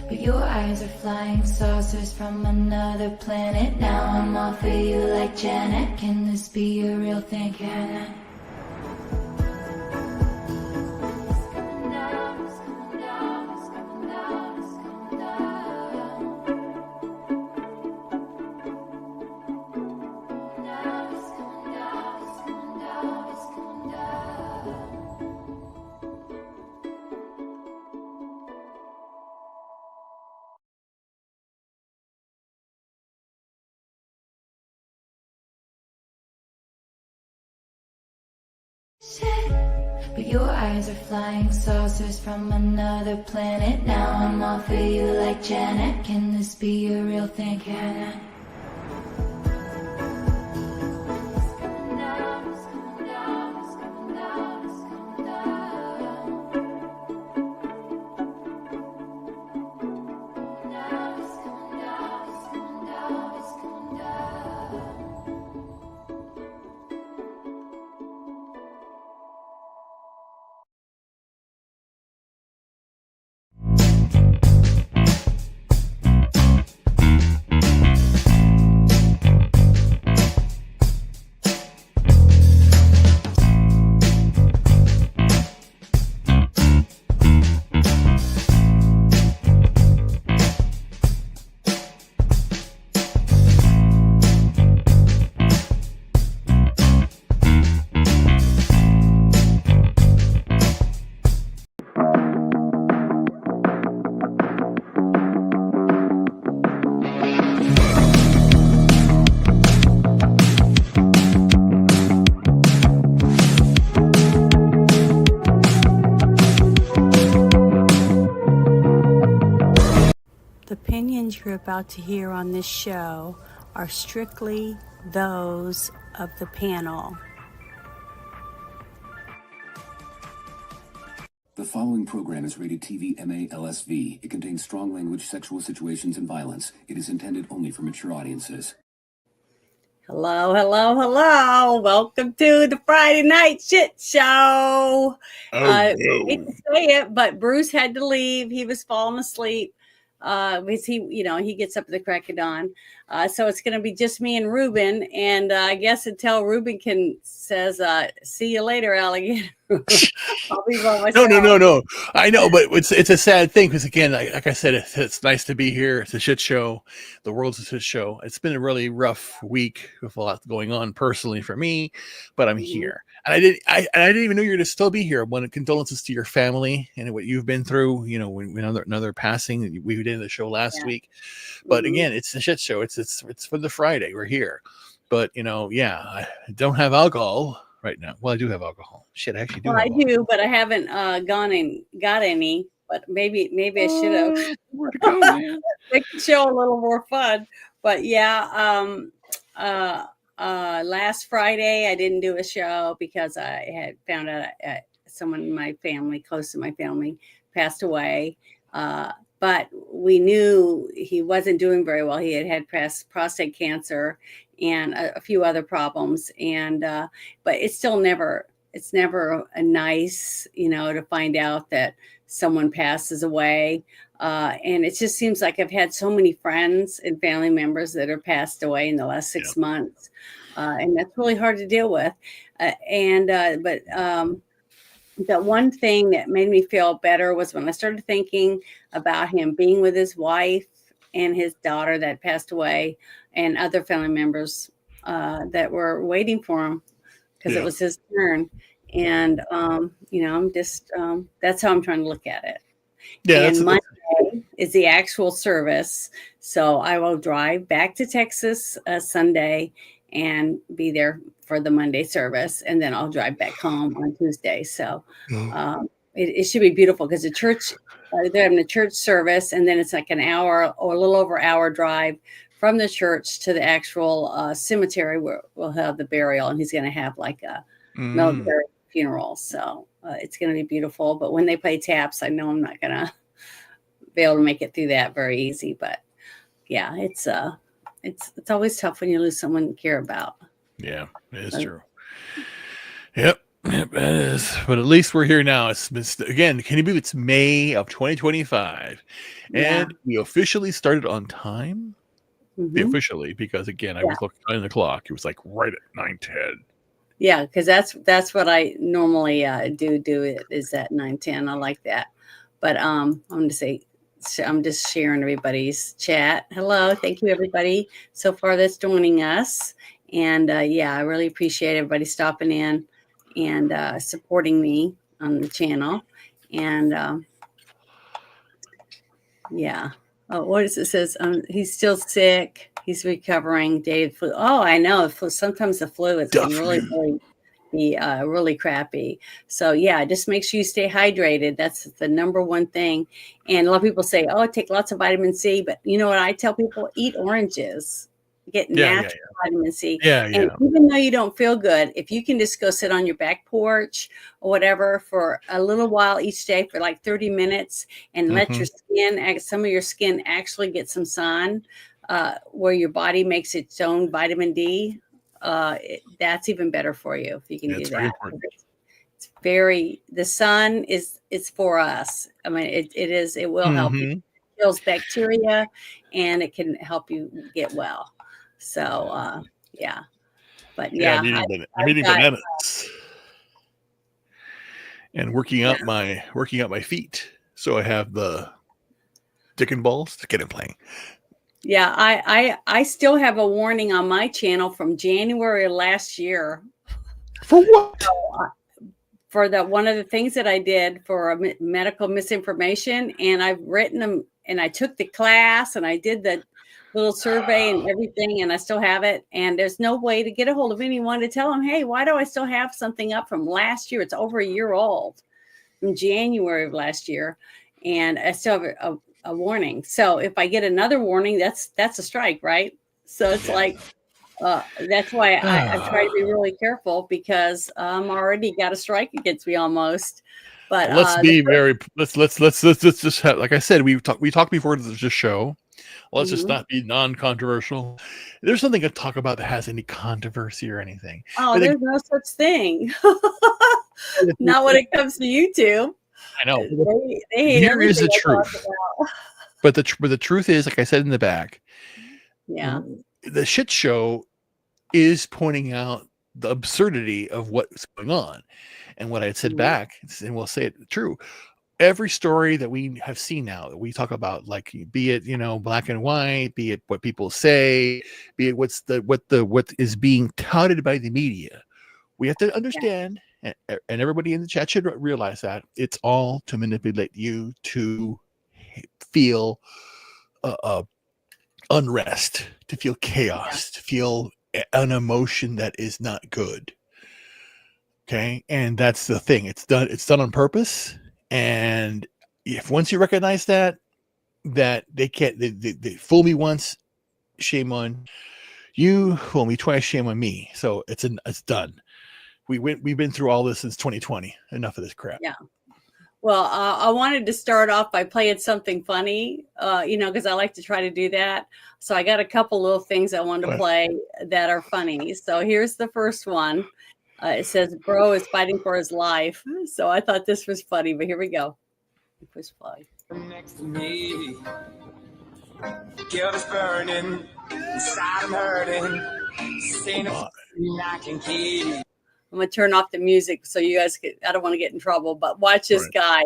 but your eyes are flying saucers from another planet. Now I'm all for you like Janet. Can this be a real thing? Can I? But your eyes are flying saucers from another planet. Now I'm all for you like Janet. Can this be a real thing? Can I? The opinions you're about to hear on this show are strictly those of the panel. The following program is rated TV MA LSV. It contains strong language, sexual situations, and violence. It is intended only for mature audiences. Hello, hello, hello. Welcome to the Friday Night Shit Show. I hate to say it, but Bruce had to leave. He was falling asleep. Because he gets up at the crack of dawn. So it's going to be just me and Ruben. And I guess until Ruben says, see you later, alligator. I'll be by myself. No. I know, but it's a sad thing because, again, like I said, it's nice to be here. It's a shit show. The world's a shit show. It's been a really rough week with a lot going on personally for me, but I'm here. And I didn't even know you were to still be here. One, condolences to your family and what you've been through. You know, when another passing. We did the show last week, but again, it's a shit show. It's for the Friday. We're here, but I don't have alcohol right now. Well, I do have alcohol. Shit, I actually do. Well, I do, but I haven't gone and got any. But maybe I should have. Where to go, man? Make the show a little more fun. But yeah, last Friday I didn't do a show because I had found out someone in my family, close to my family, passed away. But we knew he wasn't doing very well. He had prostate cancer and a few other problems. And but it's never a nice, to find out that someone passes away. And it just seems like I've had so many friends and family members that have passed away in the last 6 months. And that's really hard to deal with. But the one thing that made me feel better was when I started thinking about him being with his wife and his daughter that passed away and other family members that were waiting for him because it was his turn. And, I'm just, that's how I'm trying to look at it. Yeah, and Monday is the actual service. So I will drive back to Texas Sunday and be there for the Monday service. And then I'll drive back home on Tuesday. So it should be beautiful because the church, they're having a church service. And then it's like an hour or a little over hour drive from the church to the actual cemetery where we'll have the burial. And he's going to have like a military funeral. So it's going to be beautiful. But when they play taps, I know I'm not going to be able to make it through that very easy. But yeah, it's always tough when you lose someone you care about. Yeah, it is true. Yep. Yep, it is. But at least we're here now. Again, can you believe it's May of 2025? Yeah. And we officially started on time? Mhm. Officially, because again, I Yeah. was looking on the clock. It was like right at 9:10. Yeah, because that's what I normally do it is at 9:10. I like that. But I'm going to say I'm just sharing everybody's chat. Hello, thank you everybody so far that's joining us. And yeah, I really appreciate everybody stopping in and supporting me on the channel. And yeah. Oh, what is it? Says he's still sick. He's recovering. Dated flu. Oh, I know. Sometimes the flu is can really, really be really crappy. So yeah, just make sure you stay hydrated. That's the number one thing. And a lot of people say, "Oh, take lots of vitamin C," but you know what I tell people? Eat oranges. Get natural vitamin C. Yeah, And even though you don't feel good, if you can just go sit on your back porch or whatever for a little while each day for like 30 minutes and let your skin, some of your skin actually get some sun where your body makes its own vitamin D, that's even better for you if you can do that. It's the sun it's for us. I mean, it will help you. It kills bacteria and it can help you get well. So yeah, but yeah, I'm eating bananas and working out my feet. So I have the dick and balls to get it playing. Yeah, I still have a warning on my channel from January last year. For what? For one of the things that I did for medical misinformation, and I've written them, and I took the class, and I did the little survey and everything, and I still have it. And there's no way to get a hold of anyone to tell them, hey, why do I still have something up from last year? It's over a year old, from January of last year, and I still have a warning. So if I get another warning, that's a strike, right? So it's like that's why I try to be really careful because I'm already got a strike against me almost. But let's just have, like I said, we talked before the show. Let's just not be non-controversial. There's something to talk about that has any controversy or anything. Oh, there's no such thing. Not when it comes to YouTube. I know. They hate Here is the everything I talk truth. about. But the truth is, like I said in the back, Yeah, the shit show is pointing out the absurdity of what's going on. And what I had said back, and we'll say it true, every story that we have seen now that we talk about, like be it black and white, be it what people say, be it what is being touted by the media, we have to understand, and everybody in the chat should realize that it's all to manipulate you to feel unrest, to feel chaos, to feel an emotion that is not good. Okay, and that's the thing. It's done on purpose. And if once you recognize that they can't, they fool me once, shame on you. Fool me twice, shame on me. So it's done. We've been through all this since 2020. Enough of this crap. Yeah. Well, I wanted to start off by playing something funny, because I like to try to do that. So I got a couple little things I wanted to play that are funny. So here's the first one. It says, bro is fighting for his life. So I thought this was funny, but here we go. Push play. Next to me, guilt is burning, inside I'm hurting, seen I can keep. I'm going to turn off the music so you guys I don't want to get in trouble, but watch this guy.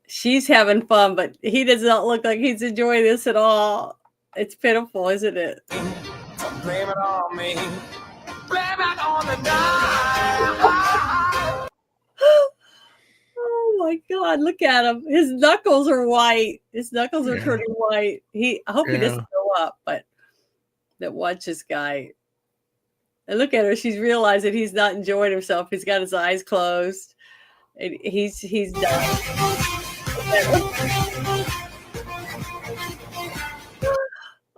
She's having fun, but he does not look like he's enjoying this at all. It's pitiful, isn't it? Blame it on me. Blame it on the night. Oh my God, look at him. His knuckles are white. His knuckles are turning white. I hope he doesn't go up, but watch this guy. And look at her. She's realizing he's not enjoying himself. He's got his eyes closed. And he's done.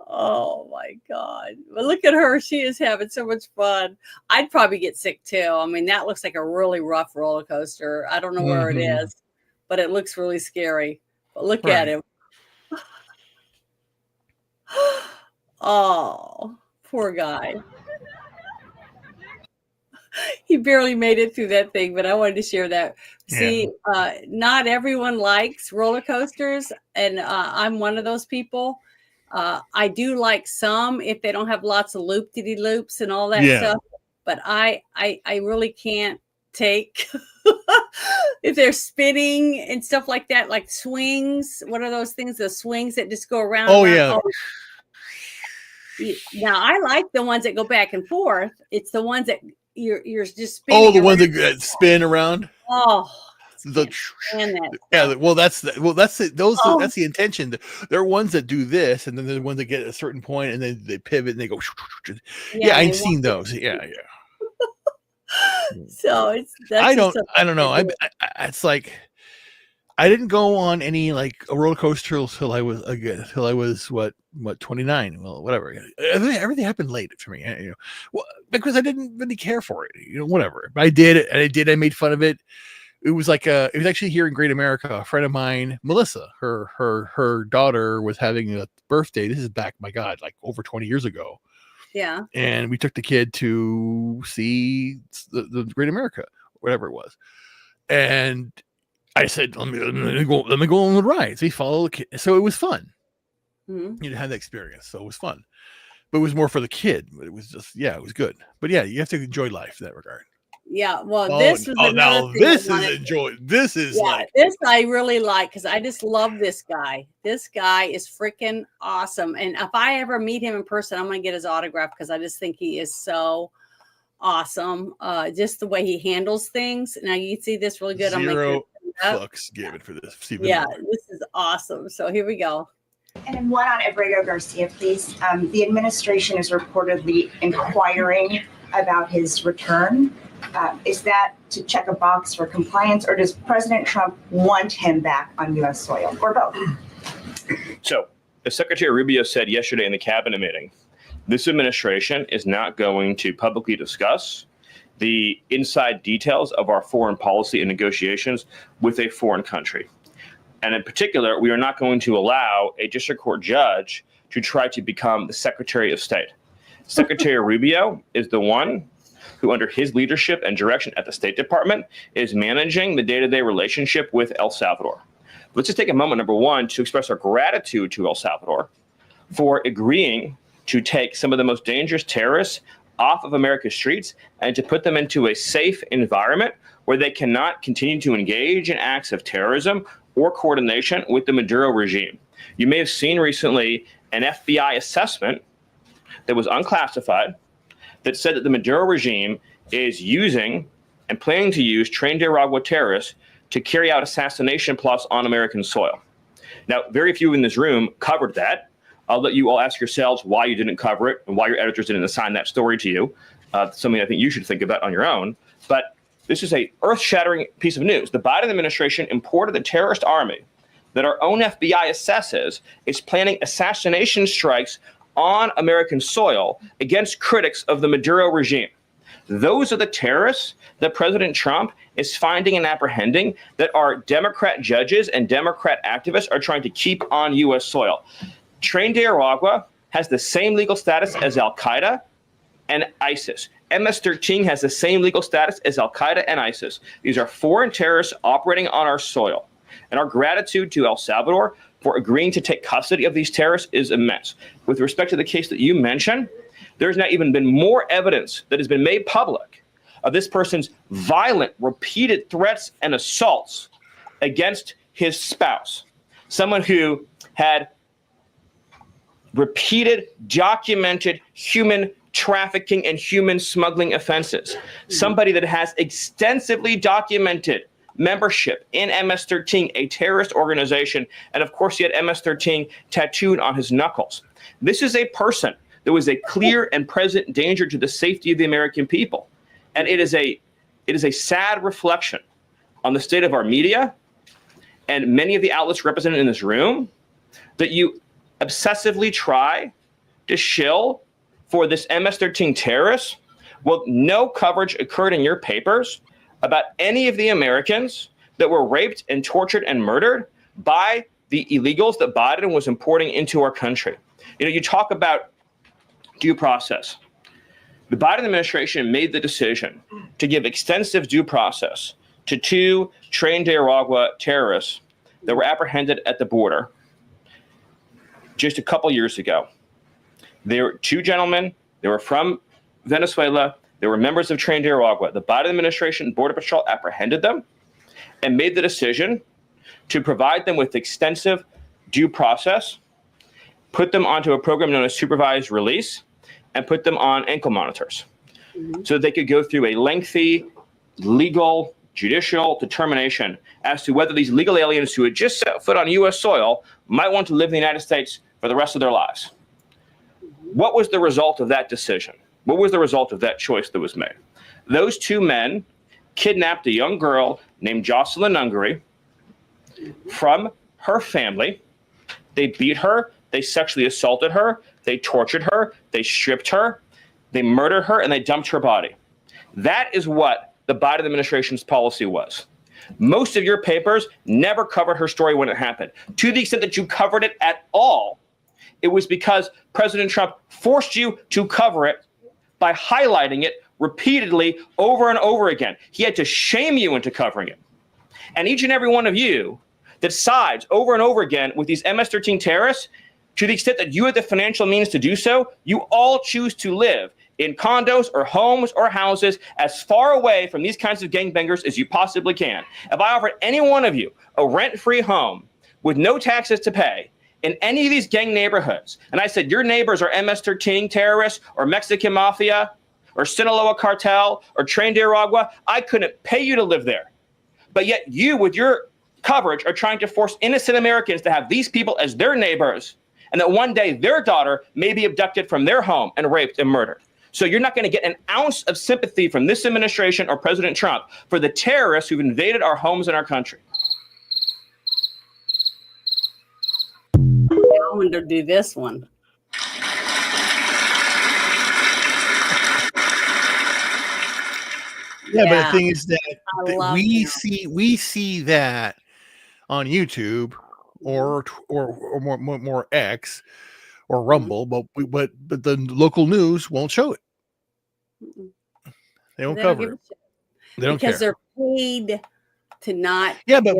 Oh my God. But look at her. She is having so much fun. I'd probably get sick too. I mean, that looks like a really rough roller coaster. I don't know where it is, but it looks really scary. But look at him. Oh, poor guy. He barely made it through that thing, but I wanted to share that. See, not everyone likes roller coasters, and I'm one of those people. I do like some if they don't have lots of loop-de-de-loops and all that stuff, but I really can't take if they're spinning and stuff like that, like swings. What are those things? The swings that just go around. Oh, yeah. Now I like the ones that go back and forth. It's the ones that you're just spinning. Oh, the ones that spin around. Oh, yeah. Well, that's it. That's the intention. There are ones that do this, and then there are ones that get at a certain point, and then they pivot and they go. Yeah, I've seen those. Yeah. So I don't know. It's like I didn't go on any like a roller coaster till I was what 29. Well, whatever. Everything happened late for me, because I didn't really care for it. Whatever. I did it. I made fun of it. It was like it was actually here in Great America. A friend of mine, Melissa, her daughter was having a birthday. This is back, my God, like over 20 years ago. Yeah. And we took the kid to see the Great America, whatever it was. And I said, let me go on the rides. We follow the kid. So it was fun. Mm-hmm. You had that experience. So it was fun. But it was more for the kid. But it was just, it was good. But yeah, you have to enjoy life in that regard. Yeah, well, this is another thing. This I really like because I just love this guy. This guy is freaking awesome, and if I ever meet him in person, I'm gonna get his autograph because I just think he is so awesome. Just the way he handles things. Now you can see this really good. Zero fucks given for this. Yeah, this is awesome. So here we go. And then one on Abrego Garcia, please. The administration is reportedly inquiring about his return. Is that to check a box for compliance, or does President Trump want him back on U.S. soil, or both? So, as Secretary Rubio said yesterday in the cabinet meeting, this administration is not going to publicly discuss the inside details of our foreign policy and negotiations with a foreign country. And in particular, we are not going to allow a district court judge to try to become the Secretary of State. Secretary Rubio is the one who, under his leadership and direction at the State Department, is managing the day-to-day relationship with El Salvador. Let's just take a moment, number one, to express our gratitude to El Salvador for agreeing to take some of the most dangerous terrorists off of America's streets and to put them into a safe environment where they cannot continue to engage in acts of terrorism or coordination with the Maduro regime. You may have seen recently an FBI assessment that was unclassified that said that the Maduro regime is using and planning to use trained Aragua terrorists to carry out assassination plots on American soil. Now, very few in this room covered that. I'll let you all ask yourselves why you didn't cover it and why your editors didn't assign that story to you. Something I think you should think about on your own. But this is a earth-shattering piece of news. The Biden administration imported a terrorist army that our own FBI assesses is planning assassination strikes on American soil against critics of the Maduro regime. Those are the terrorists that President Trump is finding and apprehending that our Democrat judges and Democrat activists are trying to keep on U.S. soil. Tren de Aragua has the same legal status as Al-Qaeda and ISIS. MS-13 has the same legal status as Al-Qaeda and ISIS. These are foreign terrorists operating on our soil. And our gratitude to El Salvador for agreeing to take custody of these terrorists is immense. With respect to the case that you mentioned, there's now even been more evidence that has been made public of this person's violent, repeated threats and assaults against his spouse, someone who had repeated, documented human trafficking and human smuggling offenses, somebody that has extensively documented membership in MS-13, a terrorist organization, and of course he had MS-13 tattooed on his knuckles. This is a person that was a clear and present danger to the safety of the American people. And it is a sad reflection on the state of our media and many of the outlets represented in this room that you obsessively try to shill for this MS-13 terrorist. Well, no coverage occurred in your papers about any of the Americans that were raped and tortured and murdered by the illegals that Biden was importing into our country. You know, you talk about due process. The Biden administration made the decision to give extensive due process to 2 trained Nicaragua terrorists that were apprehended at the border just a couple years ago. They were 2 gentlemen. They were from Venezuela. They were members of trained Nicaragua. The Biden administration Border Patrol apprehended them and made the decision to provide them with extensive due process, put them onto a program known as supervised release, and put them on ankle monitors so that they could go through a lengthy legal judicial determination as to whether these legal aliens who had just set foot on U.S. soil might want to live in the United States for the rest of their lives. What was the result of that decision? What was the result of that choice that was made? Those 2 men kidnapped a young girl named Jocelyn Ungary from her family. They beat her. They sexually assaulted her. They tortured her. They stripped her. They murdered her, and they dumped her body. That is what the Biden administration's policy was. Most of your papers never covered her story when it happened. To the extent that you covered it at all, it was because President Trump forced you to cover it by highlighting it repeatedly over and over again. He had to shame you into covering it. And each and every one of you that sides over and over again with these MS-13 terrorists, to the extent that you have the financial means to do so, you all choose to live in condos or homes or houses as far away from these kinds of gangbangers as you possibly can. If I offered any one of you a rent-free home with no taxes to pay in any of these gang neighborhoods, and I said your neighbors are MS-13 terrorists or Mexican mafia or Sinaloa cartel or trained Nicaragua, I couldn't pay you to live there. But yet you, with your coverage, are trying to force innocent Americans to have these people as their neighbors, and that one day their daughter may be abducted from their home and raped and murdered. So you're not going to get an ounce of sympathy from this administration or President Trump for the terrorists who've invaded our homes and our country. I want to do this one. Yeah, but the thing is that I we see that on YouTube or more X or Rumble, but the local news won't show it. They won't cover it. They don't care because they're paid to not. Yeah, but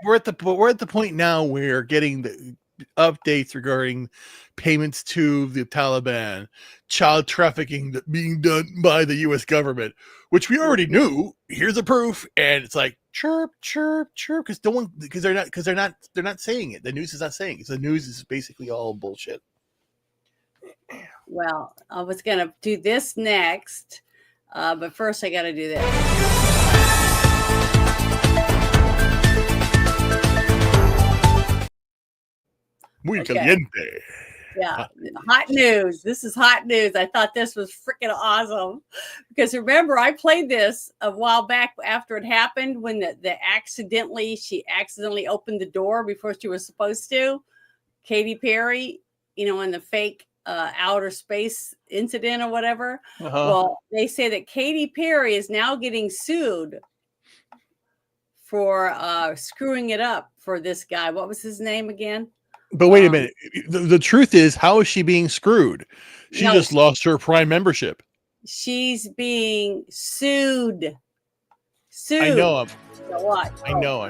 we're at the point now where we're getting the updates regarding payments to the Taliban, child trafficking being done by the U.S. government, which we already knew. Here's a proof, and it's like chirp, chirp, chirp, because they're not saying it. The news is not saying it. So the news is basically all bullshit. Well, I was gonna do this next, but first I got to do this. Muy Okay. caliente. Yeah, hot news. This is hot news. I thought this was freaking awesome because remember I played this a while back after it happened when she accidentally opened the door before she was supposed to. Katy Perry, in the fake outer space incident or whatever. Uh-huh. Well, they say that Katy Perry is now getting sued for screwing it up for this guy. What was his name again? But wait a minute. The truth is, how is she being screwed? She just lost her Prime membership. She's being sued. I know. What? I know.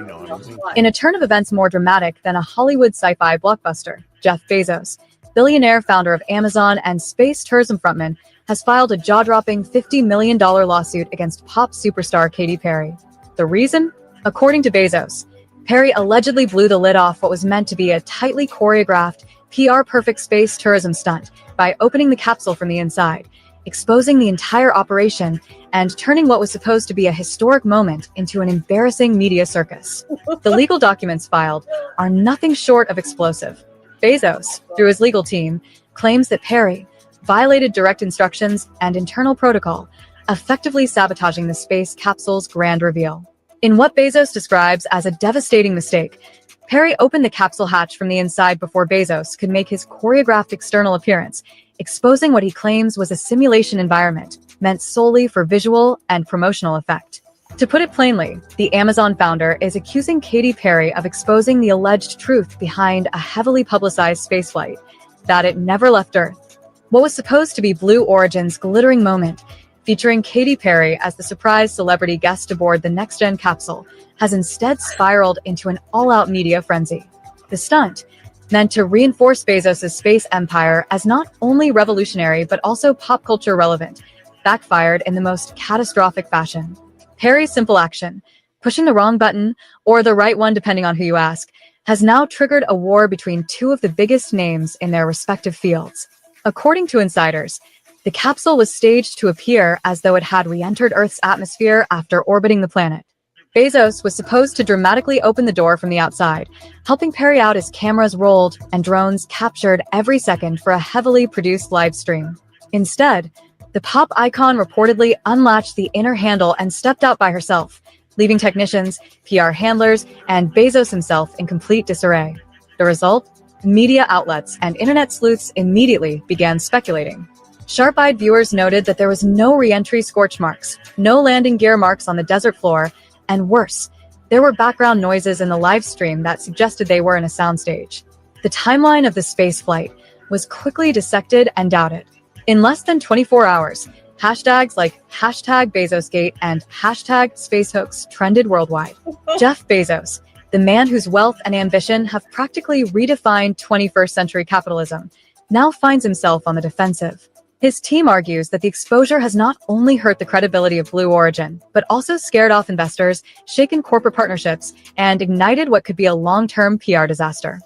In a turn of events more dramatic than a Hollywood sci-fi blockbuster, Jeff Bezos, billionaire founder of Amazon and space tourism frontman, has filed a jaw-dropping $50 million lawsuit against pop superstar Katy Perry. The reason? According to Bezos, Perry allegedly blew the lid off what was meant to be a tightly choreographed, PR-perfect space tourism stunt by opening the capsule from the inside, exposing the entire operation, and turning what was supposed to be a historic moment into an embarrassing media circus. The legal documents filed are nothing short of explosive. Bezos, through his legal team, claims that Perry violated direct instructions and internal protocol, effectively sabotaging the space capsule's grand reveal. In what Bezos describes as a devastating mistake, Perry opened the capsule hatch from the inside before Bezos could make his choreographed external appearance, exposing what he claims was a simulation environment meant solely for visual and promotional effect. To put it plainly, the Amazon founder is accusing Katy Perry of exposing the alleged truth behind a heavily publicized spaceflight, that it never left Earth. What was supposed to be Blue Origin's glittering moment, featuring Katy Perry as the surprise celebrity guest aboard the next-gen capsule, has instead spiraled into an all-out media frenzy. The stunt, meant to reinforce Bezos' space empire as not only revolutionary but also pop culture relevant, backfired in the most catastrophic fashion. Perry's simple action, pushing the wrong button, or the right one depending on who you ask, has now triggered a war between two of the biggest names in their respective fields. According to insiders, the capsule was staged to appear as though it had re-entered Earth's atmosphere after orbiting the planet. Bezos was supposed to dramatically open the door from the outside, helping Perry out as cameras rolled and drones captured every second for a heavily produced live stream. Instead, the pop icon reportedly unlatched the inner handle and stepped out by herself, leaving technicians, PR handlers, and Bezos himself in complete disarray. The result? Media outlets and internet sleuths immediately began speculating. Sharp-eyed viewers noted that there was no re-entry scorch marks, no landing gear marks on the desert floor, and worse, there were background noises in the live stream that suggested they were in a soundstage. The timeline of the space flight was quickly dissected and doubted. In less than 24 hours, hashtags like #BezosGate and #SpaceHoax trended worldwide. Jeff Bezos, the man whose wealth and ambition have practically redefined 21st century capitalism, now finds himself on the defensive. His team argues that the exposure has not only hurt the credibility of Blue Origin, but also scared off investors, shaken corporate partnerships, and ignited what could be a long-term PR disaster.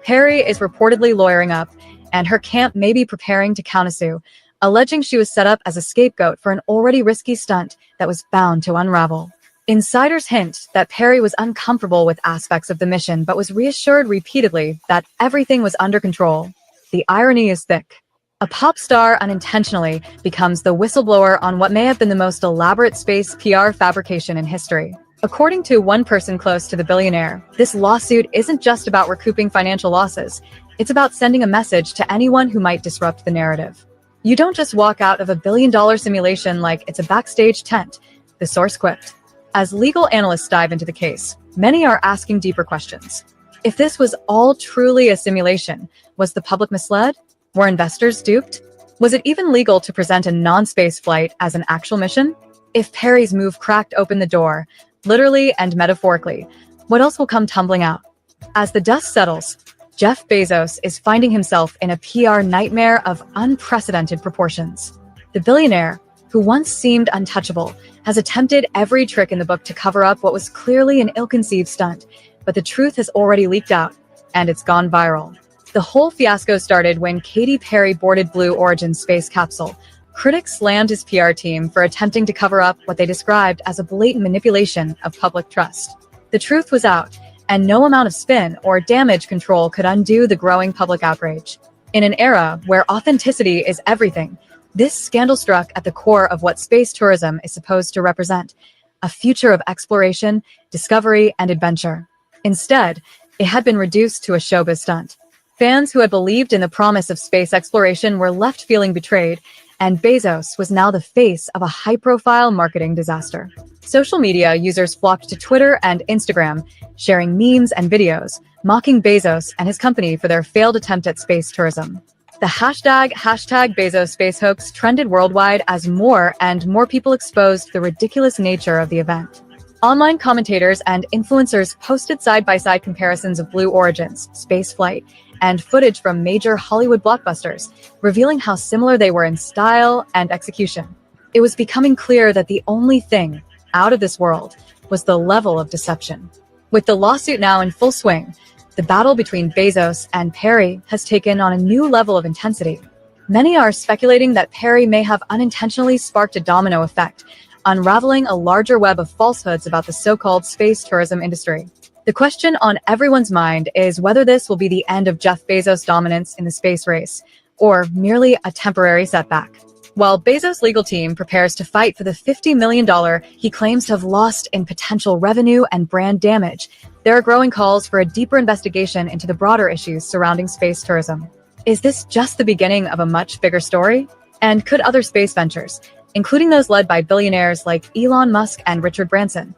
Perry is reportedly lawyering up, and her camp may be preparing to countersue, alleging she was set up as a scapegoat for an already risky stunt that was bound to unravel. Insiders hint that Perry was uncomfortable with aspects of the mission, but was reassured repeatedly that everything was under control. The irony is thick. A pop star unintentionally becomes the whistleblower on what may have been the most elaborate space PR fabrication in history. According to one person close to the billionaire, this lawsuit isn't just about recouping financial losses. It's about sending a message to anyone who might disrupt the narrative. You don't just walk out of $1 billion simulation like it's a backstage tent, the source quipped. As legal analysts dive into the case, many are asking deeper questions. If this was all truly a simulation, was the public misled? Were investors duped? Was it even legal to present a non-space flight as an actual mission? If Perry's move cracked open the door, literally and metaphorically, what else will come tumbling out? As the dust settles, Jeff Bezos is finding himself in a PR nightmare of unprecedented proportions. The billionaire, who once seemed untouchable, has attempted every trick in the book to cover up what was clearly an ill-conceived stunt, but the truth has already leaked out, and it's gone viral. The whole fiasco started when Katy Perry boarded Blue Origin's space capsule. Critics slammed his PR team for attempting to cover up what they described as a blatant manipulation of public trust. The truth was out, and no amount of spin or damage control could undo the growing public outrage. In an era where authenticity is everything, this scandal struck at the core of what space tourism is supposed to represent: a future of exploration, discovery, and adventure. Instead, it had been reduced to a showbiz stunt. Fans who had believed in the promise of space exploration were left feeling betrayed, and Bezos was now the face of a high-profile marketing disaster. Social media users flocked to Twitter and Instagram, sharing memes and videos, mocking Bezos and his company for their failed attempt at space tourism. The #BezosSpaceHoax trended worldwide as more and more people exposed the ridiculous nature of the event. Online commentators and influencers posted side-by-side comparisons of Blue Origin's space flight and footage from major Hollywood blockbusters, revealing how similar they were in style and execution. It was becoming clear that the only thing out of this world was the level of deception. With the lawsuit now in full swing, the battle between Bezos and Perry has taken on a new level of intensity. Many are speculating that Perry may have unintentionally sparked a domino effect, unraveling a larger web of falsehoods about the so-called space tourism industry. The question on everyone's mind is whether this will be the end of Jeff Bezos' dominance in the space race, or merely a temporary setback. While Bezos' legal team prepares to fight for the $50 million he claims to have lost in potential revenue and brand damage, there are growing calls for a deeper investigation into the broader issues surrounding space tourism. Is this just the beginning of a much bigger story? And could other space ventures, including those led by billionaires like Elon Musk and Richard Branson,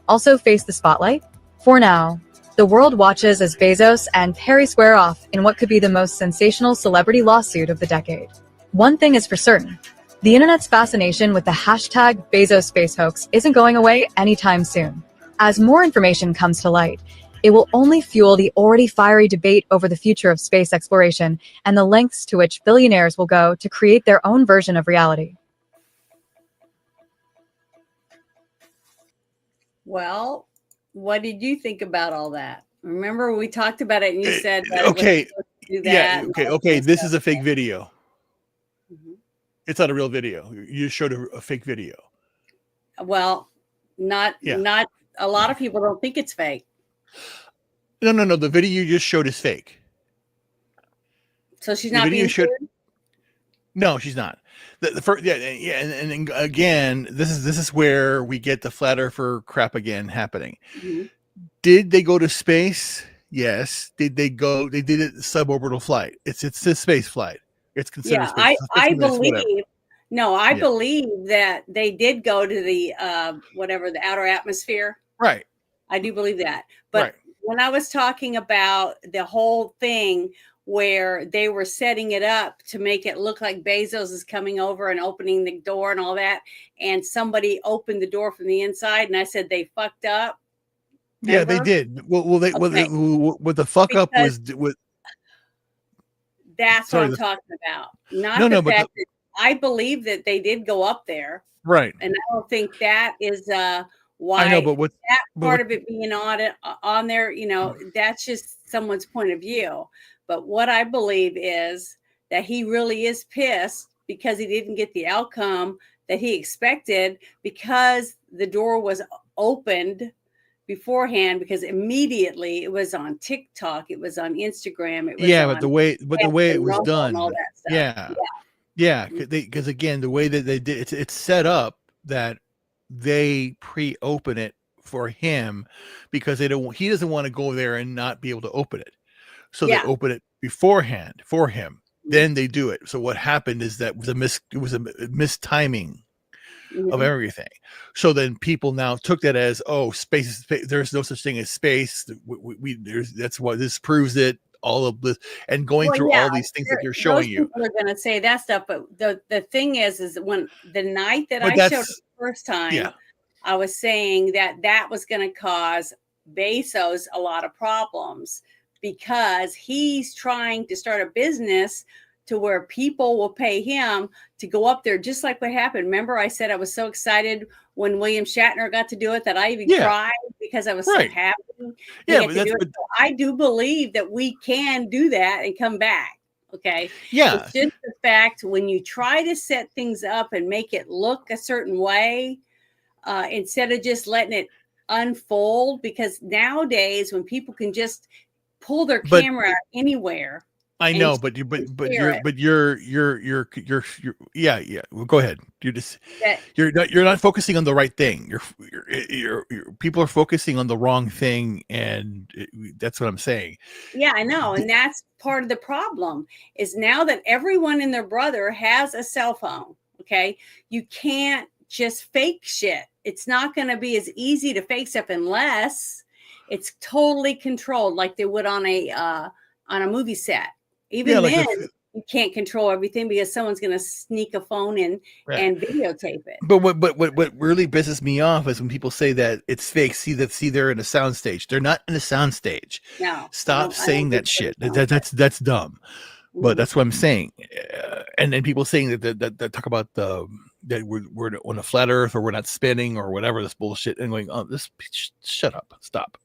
also face the spotlight? For now, the world watches as Bezos and Perry square off in what could be the most sensational celebrity lawsuit of the decade. One thing is for certain. The internet's fascination with the hashtag Bezos space hoax isn't going away anytime soon. As more information comes to light, it will only fuel the already fiery debate over the future of space exploration and the lengths to which billionaires will go to create their own version of reality. Well, what did you think about all that? Remember we talked about it and you said that Okay. it was supposed to do that. Yeah. and Okay. all Okay. this This stuff. is a fake video. Mhm. It's not a real video. You just showed a fake video. Well, not a lot of people don't think it's fake. No. The video you just showed is fake. So she's The not video being should- sued? No, she's not. The first, and again, this is where we get the flat earther crap again happening. Mhm. Did they go to space? Yes. Did they go? They did it suborbital flight. It's a space flight. It's considered Yeah, space. I 15 minutes, whatever. believe. No, I Yeah. believe that they did go to the whatever the outer atmosphere. Right. I do believe that. But Right. when I was talking about the whole thing where they were setting it up to make it look like Bezos is coming over and opening the door and all that, and somebody opened the door from the inside, and I said they fucked up. Yeah, they Remember? did. Okay. What the fuck up was with. That's Sorry, what I'm talking about. Not No, the no, but fact that I believe that they did go up there, Right. and I don't think that is why I know, but what? that but part what- of it being on there, that's just someone's point of view. But what I believe is that he really is pissed because he didn't get the outcome that he expected because the door was opened beforehand, because immediately it was on TikTok, it was on Instagram, it was Yeah, on but the way it was Rumble done. and all that stuff. Yeah, because again, the way that they did it's set up that they pre-open it for him because he doesn't want to go there and not be able to open it. So Yeah. they open it beforehand for him. Then they do it. So what happened is that it was a mistiming of Mhm. everything. So then people now took that as, oh, space. There's no such thing as space. That's what this proves it. All of this and going Well, through yeah, all these things that they're showing those you. people are going to say that stuff, but the thing is when the night that But I showed it that's- the first time, Yeah. I was saying that was going to cause Bezos a lot of problems because he's trying to start a business to where people will pay him to go up there, just like what happened. Remember, I said I was so excited when William Shatner got to do it that I even Yeah. cried because I was Right. so happy. he Yeah, got but to that's do it. So I do believe that we can do that and come back. Okay. yeah. It's just the fact when you try to set things up and make it look a certain way, instead of just letting it unfold, because nowadays when people can just pull their But- camera out anywhere. I and know, just but share you're yeah. Well, go ahead. that You're not focusing on the right thing. You're people are focusing on the wrong thing, and that's what I'm saying. Yeah, I know. And that's part of the problem is now that everyone and their brother has a cell phone, okay, you can't just fake shit. It's not going to be as easy to fake stuff unless it's totally controlled like they would on a movie set. Even Yeah, like then, if- you can't control everything because someone's going to sneak a phone in Right. and videotape it. But what really pisses me off is when people say that it's fake. See they're in a soundstage. They're not in a soundstage. No, I Stop don't saying think that shit. so. That's dumb. But Mhm. that's what I'm saying. And then people saying that talk about that we're on a flat Earth or we're not spinning or whatever this bullshit and going, oh, shut up, stop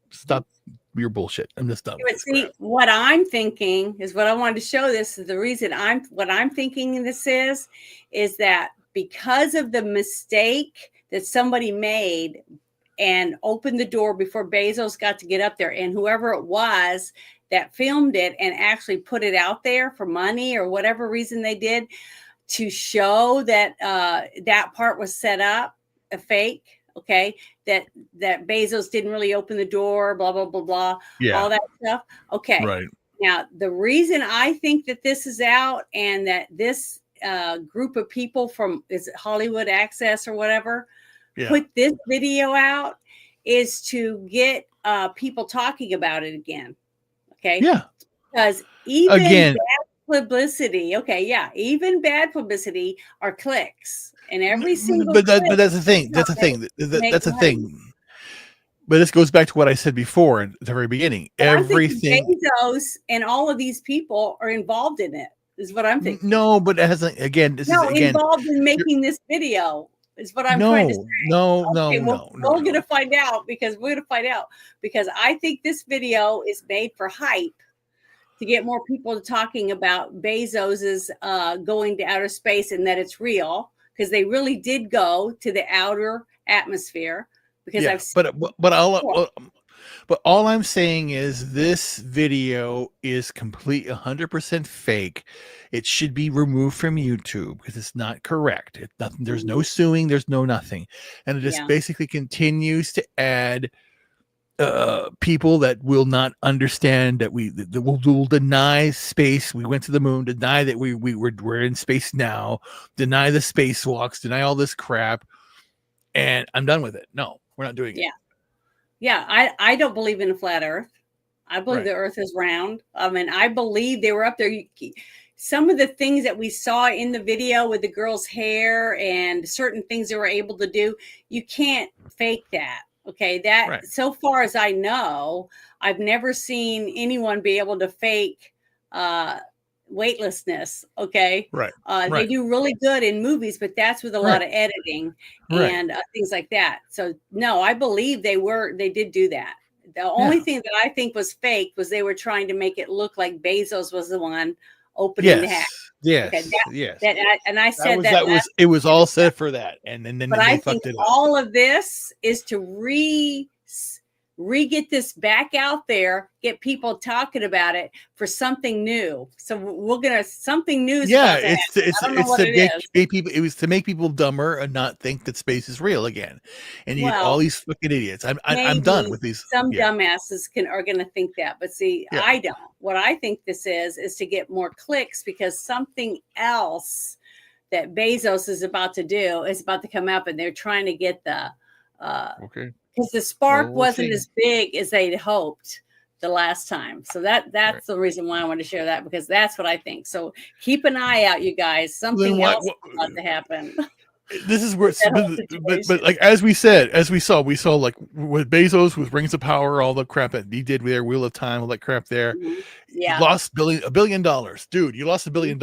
your bullshit. I'm just done. with But this see, crap. what I'm thinking is what I wanted to show this is the reason what I'm thinking this is that because of the mistake that somebody made and opened the door before Bezos got to get up there, and whoever it was that filmed it and actually put it out there for money or whatever reason they did to show that that part was set up, a fake. Okay, that Bezos didn't really open the door, blah blah blah blah, Yeah. all that stuff. Okay, Right. now the reason I think that this is out and that this group of people from is it Hollywood Access or whatever Yeah. put this video out is to get people talking about it again. Okay, Yeah. because even Again. publicity. Okay, yeah, even bad publicity are clicks, and every single but click that's the thing. That's the on it thing. make That's the money. thing. But this goes back to what I said before at the very beginning. But I'm thinking Everything. Bezos and all of these people are involved in it. Is what I'm thinking. No, but it hasn't. Again, this No, is again. involved in you're- making this video is what I'm trying to say. No, Okay, no, well, no, no, we're no. gonna find out because I think this video is made for hype to get more people talking about Bezos's going to outer space and that it's real because they really did go to the outer atmosphere. Because Yeah, I've seen but all I'm saying is this video is complete 100% fake. It should be removed from YouTube because it's not correct. It's nothing. There's no suing. There's no nothing, and it just Yeah. basically continues to add people that will not understand that that will deny space. We went to the moon, deny that we're in space now, deny the spacewalks, deny all this crap, and I'm done with it. No, we're not doing it. Yeah, I don't believe in a flat Earth. I believe Right. the Earth is round. I mean, I believe they were up there. Some of the things that we saw in the video with the girl's hair and certain things they were able to do, you can't fake that. Okay, that Right. so far as I know, I've never seen anyone be able to fake weightlessness. Okay, Right. They Right. do really good in movies, but that's with a lot of editing Right. and things like that. So no, I believe they did do that. The only thing that I think was fake was they were trying to make it look like Bezos was the one opening the hatch. Yes. Okay, Yes. And I said that it was all set for that, and then but they I think fucked it up. all of this is to get this back out there, get people talking about it for something new. So we're gonna something new. Yeah, about to it's happen. I don't know it's what to it make, is. make people. It was to make people dumber and not think that space is real again. And you get all Well, these fucking idiots. I'm done Maybe with these. some Yeah. dumbasses are going to think that, but see, Yeah. I don't. What I think this is to get more clicks because something else that Bezos is about to do is about to come up, and they're trying to get the Okay. because the spark Well, we'll wasn't see. as big as they'd hoped the last time. So that's the reason why I want to share that because that's what I think. So keep an eye out, you guys. Something else is about to happen. This is where, That whole but like as we saw like with Bezos with Rings of Power, all the crap that he did with their Wheel of Time, all that crap there. Mhm. You Yeah. lost $1 billion, dude. You lost $1 billion,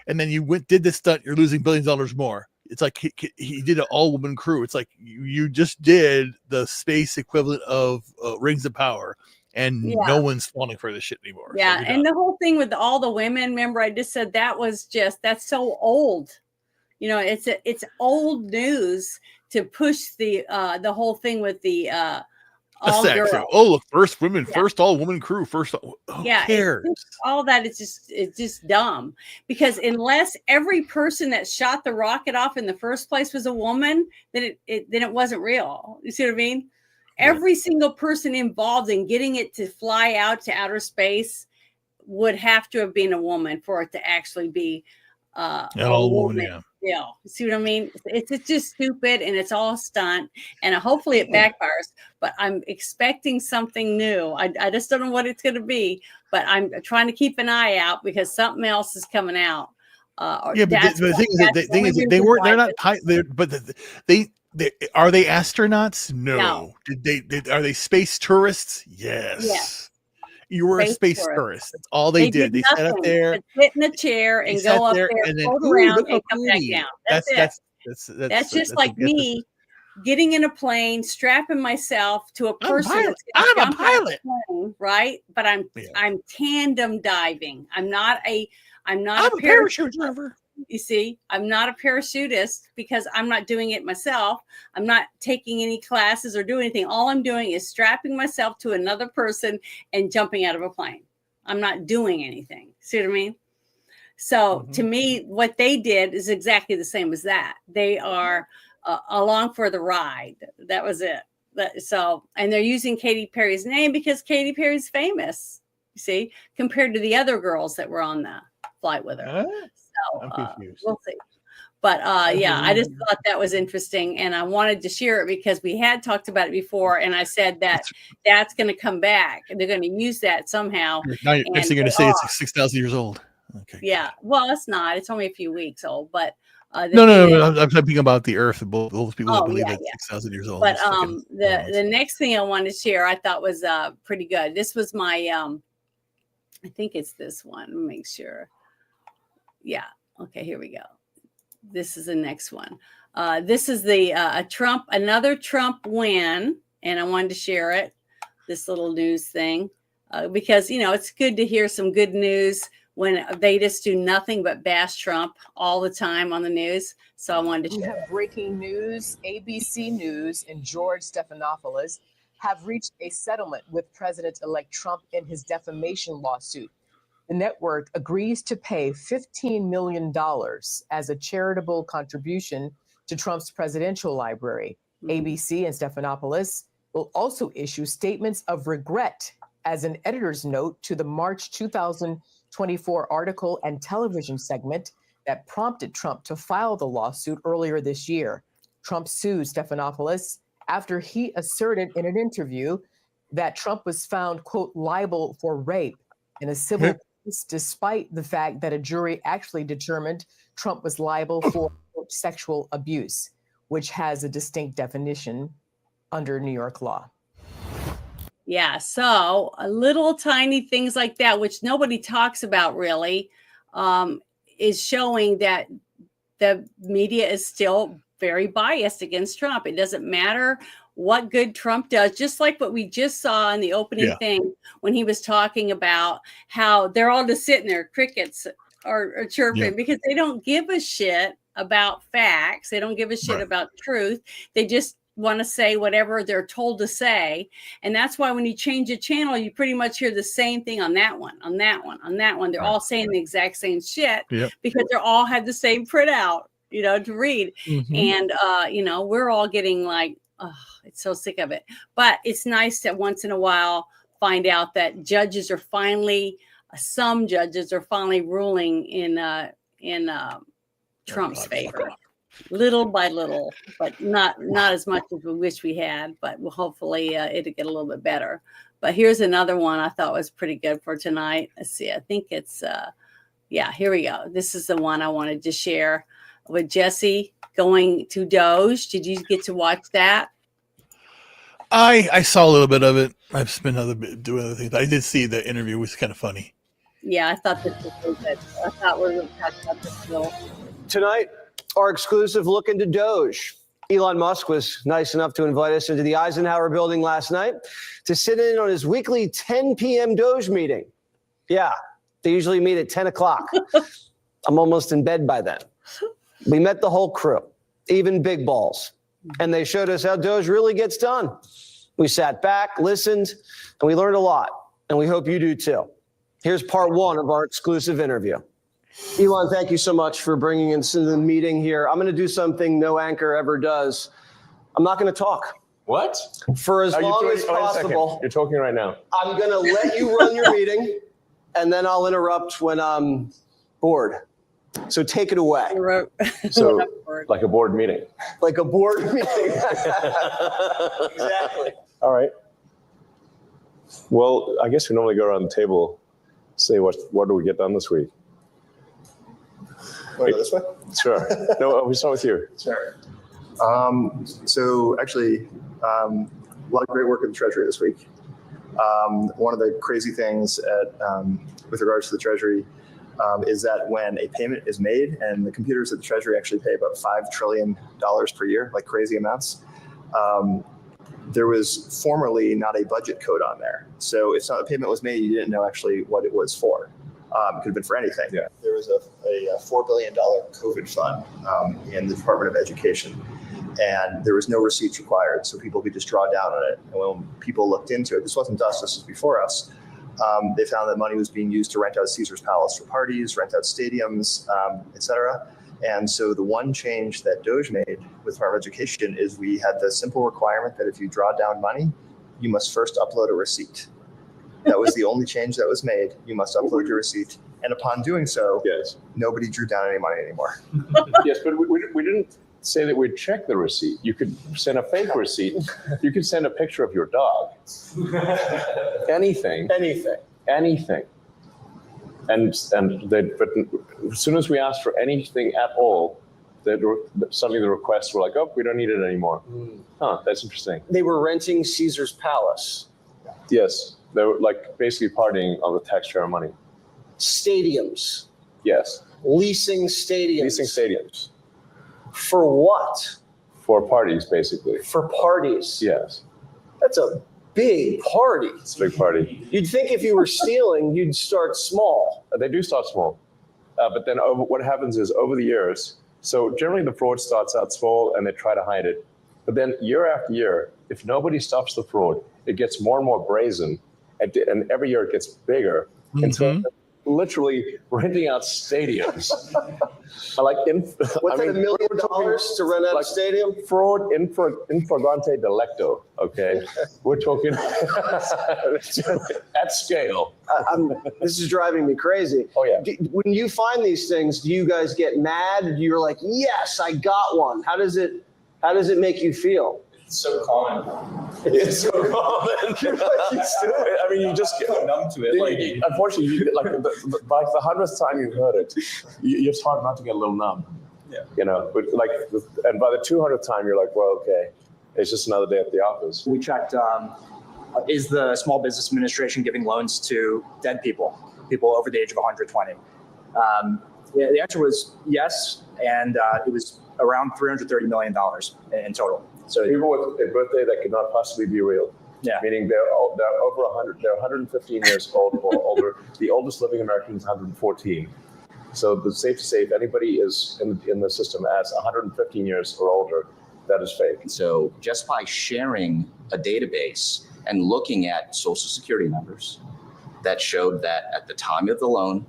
and then you did this stunt. You're losing $billions more. It's like he did an all woman crew. It's like you just did the space equivalent of Rings of Power, and no one's falling for this shit anymore. So Yeah, you're and done. the whole thing with all the women, remember I just said that's so old. You know, it's old news to push the whole thing with the all That's girls. that. Oh, look, first women, first all woman crew, first. Who cares? All that is just dumb because unless every person that shot the rocket off in the first place was a woman, then it wasn't real. You see what I mean? Every single person involved in getting it to fly out to outer space would have to have been a woman for it to actually be a woman. Yeah, see what I mean? It's just stupid and it's all a stunt, and hopefully it backfires. But I'm expecting something new. I just don't know what it's going to be, but I'm trying to keep an eye out because something else is coming out. Yeah, but the thing is, they weren't. They're not. They are they astronauts? No. Are they space tourists? Yes. Yes. You were a space tourist. That's all they did. They sat up there, sit in a chair, and go up there, and then float around, and come back pretty. down. That's just like me getting in a plane, strapping myself to a person. I'm a pilot, plane, right? But I'm tandem diving. I'm not a parachute driver. You see, I'm not a parachutist because I'm not doing it myself. I'm not taking any classes or doing anything. All I'm doing is strapping myself to another person and jumping out of a plane. I'm not doing anything. See what I mean? So to me, what they did is exactly the same as that. They are along for the ride. That was it. And they're using Katy Perry's name because Katy Perry's famous, you see, compared to the other girls that were on the flight with her. So I'm confused. we'll see. But yeah, I just thought that was interesting, and I wanted to share it because we had talked about it before, and I said that's going to come back, and they're going to use that somehow. Next thing you're going to say it's 6,000 years old. Okay. Yeah. Well, it's not. It's only a few weeks old, but No. I'm talking about the Earth. Those people that believe yeah, it's 6,000 years old. But It's fucking the next thing I wanted to share, I thought was pretty good. This was my I think it's this one. Let me make sure. Yeah. Okay. Here we go. This is the next one. This is the another Trump win, and I wanted to share it. This little news thing, because it's good to hear some good news when they just do nothing but bash Trump all the time on the news. So I wanted to We share. have breaking news. ABC News and George Stephanopoulos have reached a settlement with President-elect Trump in his defamation lawsuit. The network agrees to pay $15 million as a charitable contribution to Trump's presidential library. ABC and Stephanopoulos will also issue statements of regret as an editor's note to the March 2024 article and television segment that prompted Trump to file the lawsuit earlier this year. Trump sued Stephanopoulos after he asserted in an interview that Trump was found, quote, liable for rape in a civil case, despite the fact that a jury actually determined Trump was liable for quote, sexual abuse, which has a distinct definition under New York law. Yeah, so little tiny things like that, which nobody talks about really, is showing that the media is still very biased against Trump. It doesn't matter what good Trump does, just like what we just saw in the opening thing when he was talking about how they're all just sitting there, crickets are chirping because they don't give a shit about facts. They don't give a shit about truth. They just want to say whatever they're told to say. And that's why when you change a channel, you pretty much hear the same thing on that one, on that one, on that one. They're all saying the exact same shit because they're all had the same printout, to read. And, we're all getting like, oh, it's so sick of it. But it's nice that once in a while find out that some judges are finally ruling in Trump's favor. Little by little, but not as much as we wish we had, but hopefully it'll get a little bit better. But here's another one I thought was pretty good for tonight. Let's see. I think it's, here we go. This is the one I wanted to share with Jesse going to Doge. Did you get to watch that? I saw a little bit of it. I've been doing other things. I did see the interview. It was kind of funny. Yeah, I thought this was really good. I thought we were going to talk about this a little. Tonight, our exclusive look into Doge. Elon Musk was nice enough to invite us into the Eisenhower building last night to sit in on his weekly 10 p.m. Doge meeting. Yeah, they usually meet at 10 o'clock. I'm almost in bed by then. We met the whole crew, even Big Balls, and they showed us how Doge really gets done. We sat back, listened, and we learned a lot, and we hope you do too. Here's part one of our exclusive interview. Elon, thank you so much for bringing us into the meeting here. I'm going to do something no anchor ever does. I'm not going to talk. What? For as long as possible. You're talking right now. I'm going to let you run your meeting, and then I'll interrupt when I'm bored. So take it away. So, like a board meeting. Like a board meeting. Exactly. All right. Well, I guess we normally go around the table, say what do we get done this week? Want to go this way? Sure. No, we start with you. Sure. So actually, a lot of great work in the Treasury this week. One of the crazy things with regards to the Treasury is that when a payment is made, and the computers at the Treasury actually pay about $5 trillion per year, like crazy amounts, there was formerly not a budget code on there. So if a payment was made, you didn't know actually what it was for. It could have been for anything. Yeah. There was a $4 billion COVID fund in the Department of Education, and there was no receipts required, so people could just draw down on it. And when people looked into it, this wasn't us, this was before us, they found that money was being used to rent out Caesar's Palace for parties, rent out stadiums, et cetera. And so the one change that Doge made with Department of Education is we had the simple requirement that if you draw down money, you must first upload a receipt. That was the only change that was made. You must upload your receipt. And upon doing so, nobody drew down any money anymore. Yes, but we didn't say that we'd check the receipt. You could send a fake receipt. You could send a picture of your dog. Anything. Anything. Anything. And but as soon as we asked for anything at all, suddenly the requests were like, oh, we don't need it anymore. Huh, that's interesting. They were renting Caesar's Palace. Yes, they were like basically partying on the taxpayer money. Stadiums. Yes. Leasing stadiums. Leasing stadiums. For what? For parties, basically. For parties. Yes. That's a big party. It's a big party. You'd think if you were stealing, you'd start small. They do start small. But then what happens is over the years, so generally the fraud starts out small and they try to hide it. But then year after year, if nobody stops the fraud, it gets more and more brazen. And every year it gets bigger. Mm-hmm. And so literally renting out stadiums. What's $1 million to rent out a stadium? Fraud infragante delicto, okay? We're talking at scale. This is driving me crazy. Oh, yeah. When you find these things, do you guys get mad? You're like, yes, I got one. How does it make you feel? It's so common. It's so common. I mean, you just get numb to it. Unfortunately, by the 100th time you've heard it, it's hard not to get a little numb. Yeah. You know, but and by the 200th time, you're like, well, okay, it's just another day at the office. We checked, is the Small Business Administration giving loans to dead people over the age of 120? The answer was yes, and it was around $330 million in total. So people with a birthday that could not possibly be real. Yeah. Meaning they're over 100. They're 115 years old or older. The oldest living American is 114. So it's safe to say if anybody is in the system as 115 years or older, that is fake. So just by sharing a database and looking at social security numbers that showed that at the time of the loan,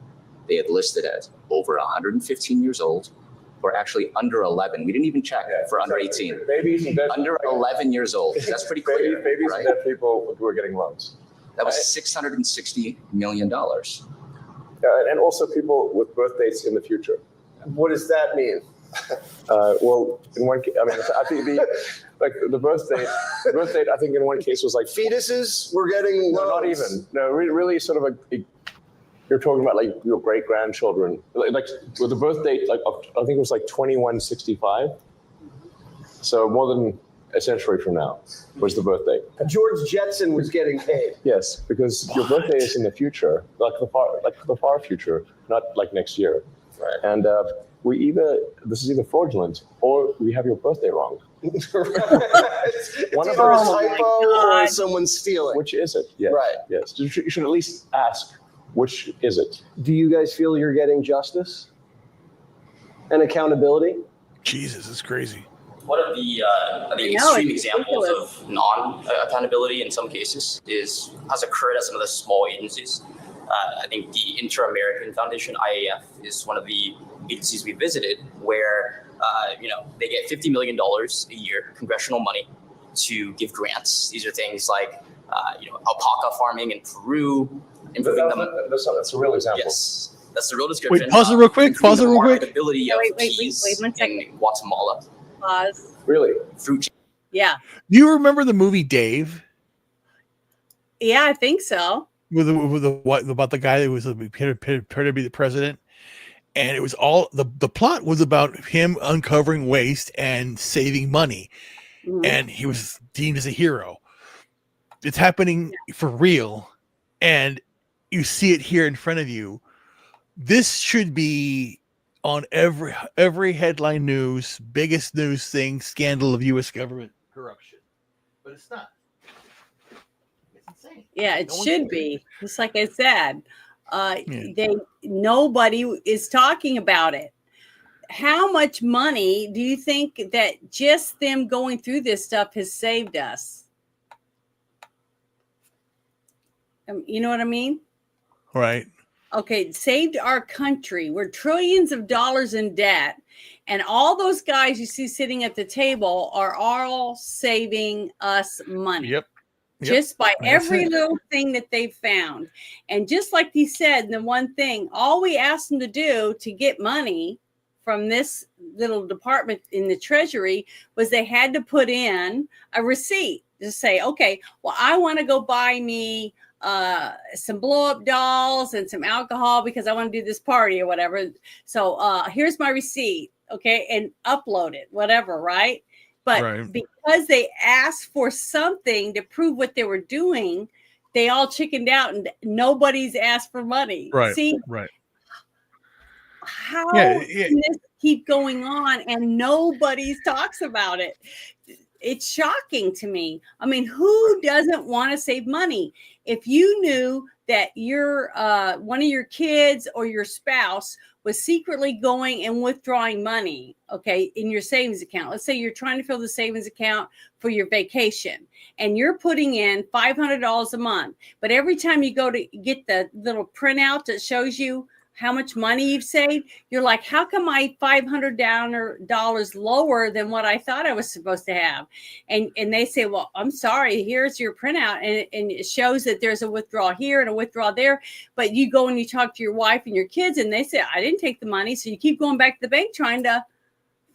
they had listed as over 115 years old, or actually under 11. We didn't even check for under 18. Babies and dead under 11 years old. That's pretty clear. Babies right? and dead people who are getting loans. That was $660 million. And also people with birth dates in the future. What does that mean? Well, in one case, I mean, I think the birth date, I think in one case was like fetuses were getting no, not even. No, really sort of you're talking about like your great grandchildren, like with the birth date, like I think it was like 2165. So more than a century from now was the birth date. George Jetson was getting paid. Yes, because your birthday is in the future, like the far future, not like next year. Right. And this is either fraudulent or we have your birthday wrong. One of them is a typo or someone's stealing. Which is it? Yes. Right. Yes. You should at least ask, which is it? Do you guys feel you're getting justice and accountability? Jesus, it's crazy. One of the extreme examples of non-accountability in some cases has occurred at some of the small agencies. I think the Inter-American Foundation, IAF, is one of the agencies we visited where they get $50 million a year, congressional money, to give grants. These are things like alpaca farming in Peru, improving them. That's a real example. Yes, that's the real description. Wait, pause it real quick. Pause it real quick. Marketability of cheese in Guatemala. Pause. Really? Fruit. Yeah. Do you remember the movie Dave? Yeah, I think so. With what about the guy that was appeared to be the president, and it was all the plot was about him uncovering waste and saving money, and he was deemed as a hero. It's happening for real, and you see it here in front of you. This should be on every headline news, biggest news thing, scandal of U.S. government corruption, but it's not. Yeah, it should be. Just like I said, nobody is talking about it. How much money do you think that just them going through this stuff has saved us? You know what I mean? Right. Okay, saved our country. We're trillions of dollars in debt. And all those guys you see sitting at the table are all saving us money. Yep. Just by every little thing that they found. And just like he said, the one thing, all we asked them to do to get money from this little department in the Treasury was they had to put in a receipt to say, okay, well, I want to go buy me some blow up dolls and some alcohol because I want to do this party or whatever. So here's my receipt. Okay. And upload it, whatever. Right. But because they asked for something to prove what they were doing, they all chickened out and nobody's asked for money. Right. See, right. How can this keep going on and nobody talks about it? It's shocking to me. I mean, who doesn't want to save money? If you knew that your one of your kids or your spouse was secretly going and withdrawing money, okay, in your savings account. Let's say you're trying to fill the savings account for your vacation and you're putting in $500 a month. But every time you go to get the little printout that shows you how much money you've saved, you're like, how come my $500 lower than what I thought I was supposed to have? And they say, well, I'm sorry, here's your printout. And it shows that there's a withdrawal here and a withdrawal there. But you go and you talk to your wife and your kids and they say, I didn't take the money. So you keep going back to the bank trying to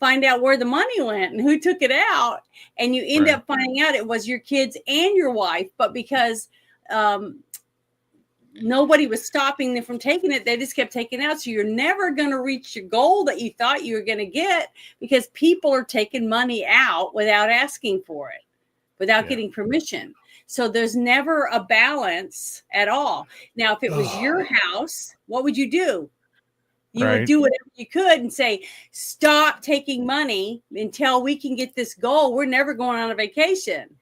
find out where the money went and who took it out. And you end up finding out it was your kids and your wife. But because nobody was stopping them from taking it, they just kept taking it out. So you're never going to reach your goal that you thought you were going to get because people are taking money out without asking for it, without getting permission. So there's never a balance at all. Now, if it was your house, what would you do? You would do whatever you could and say, stop taking money until we can get this goal. We're never going on a vacation.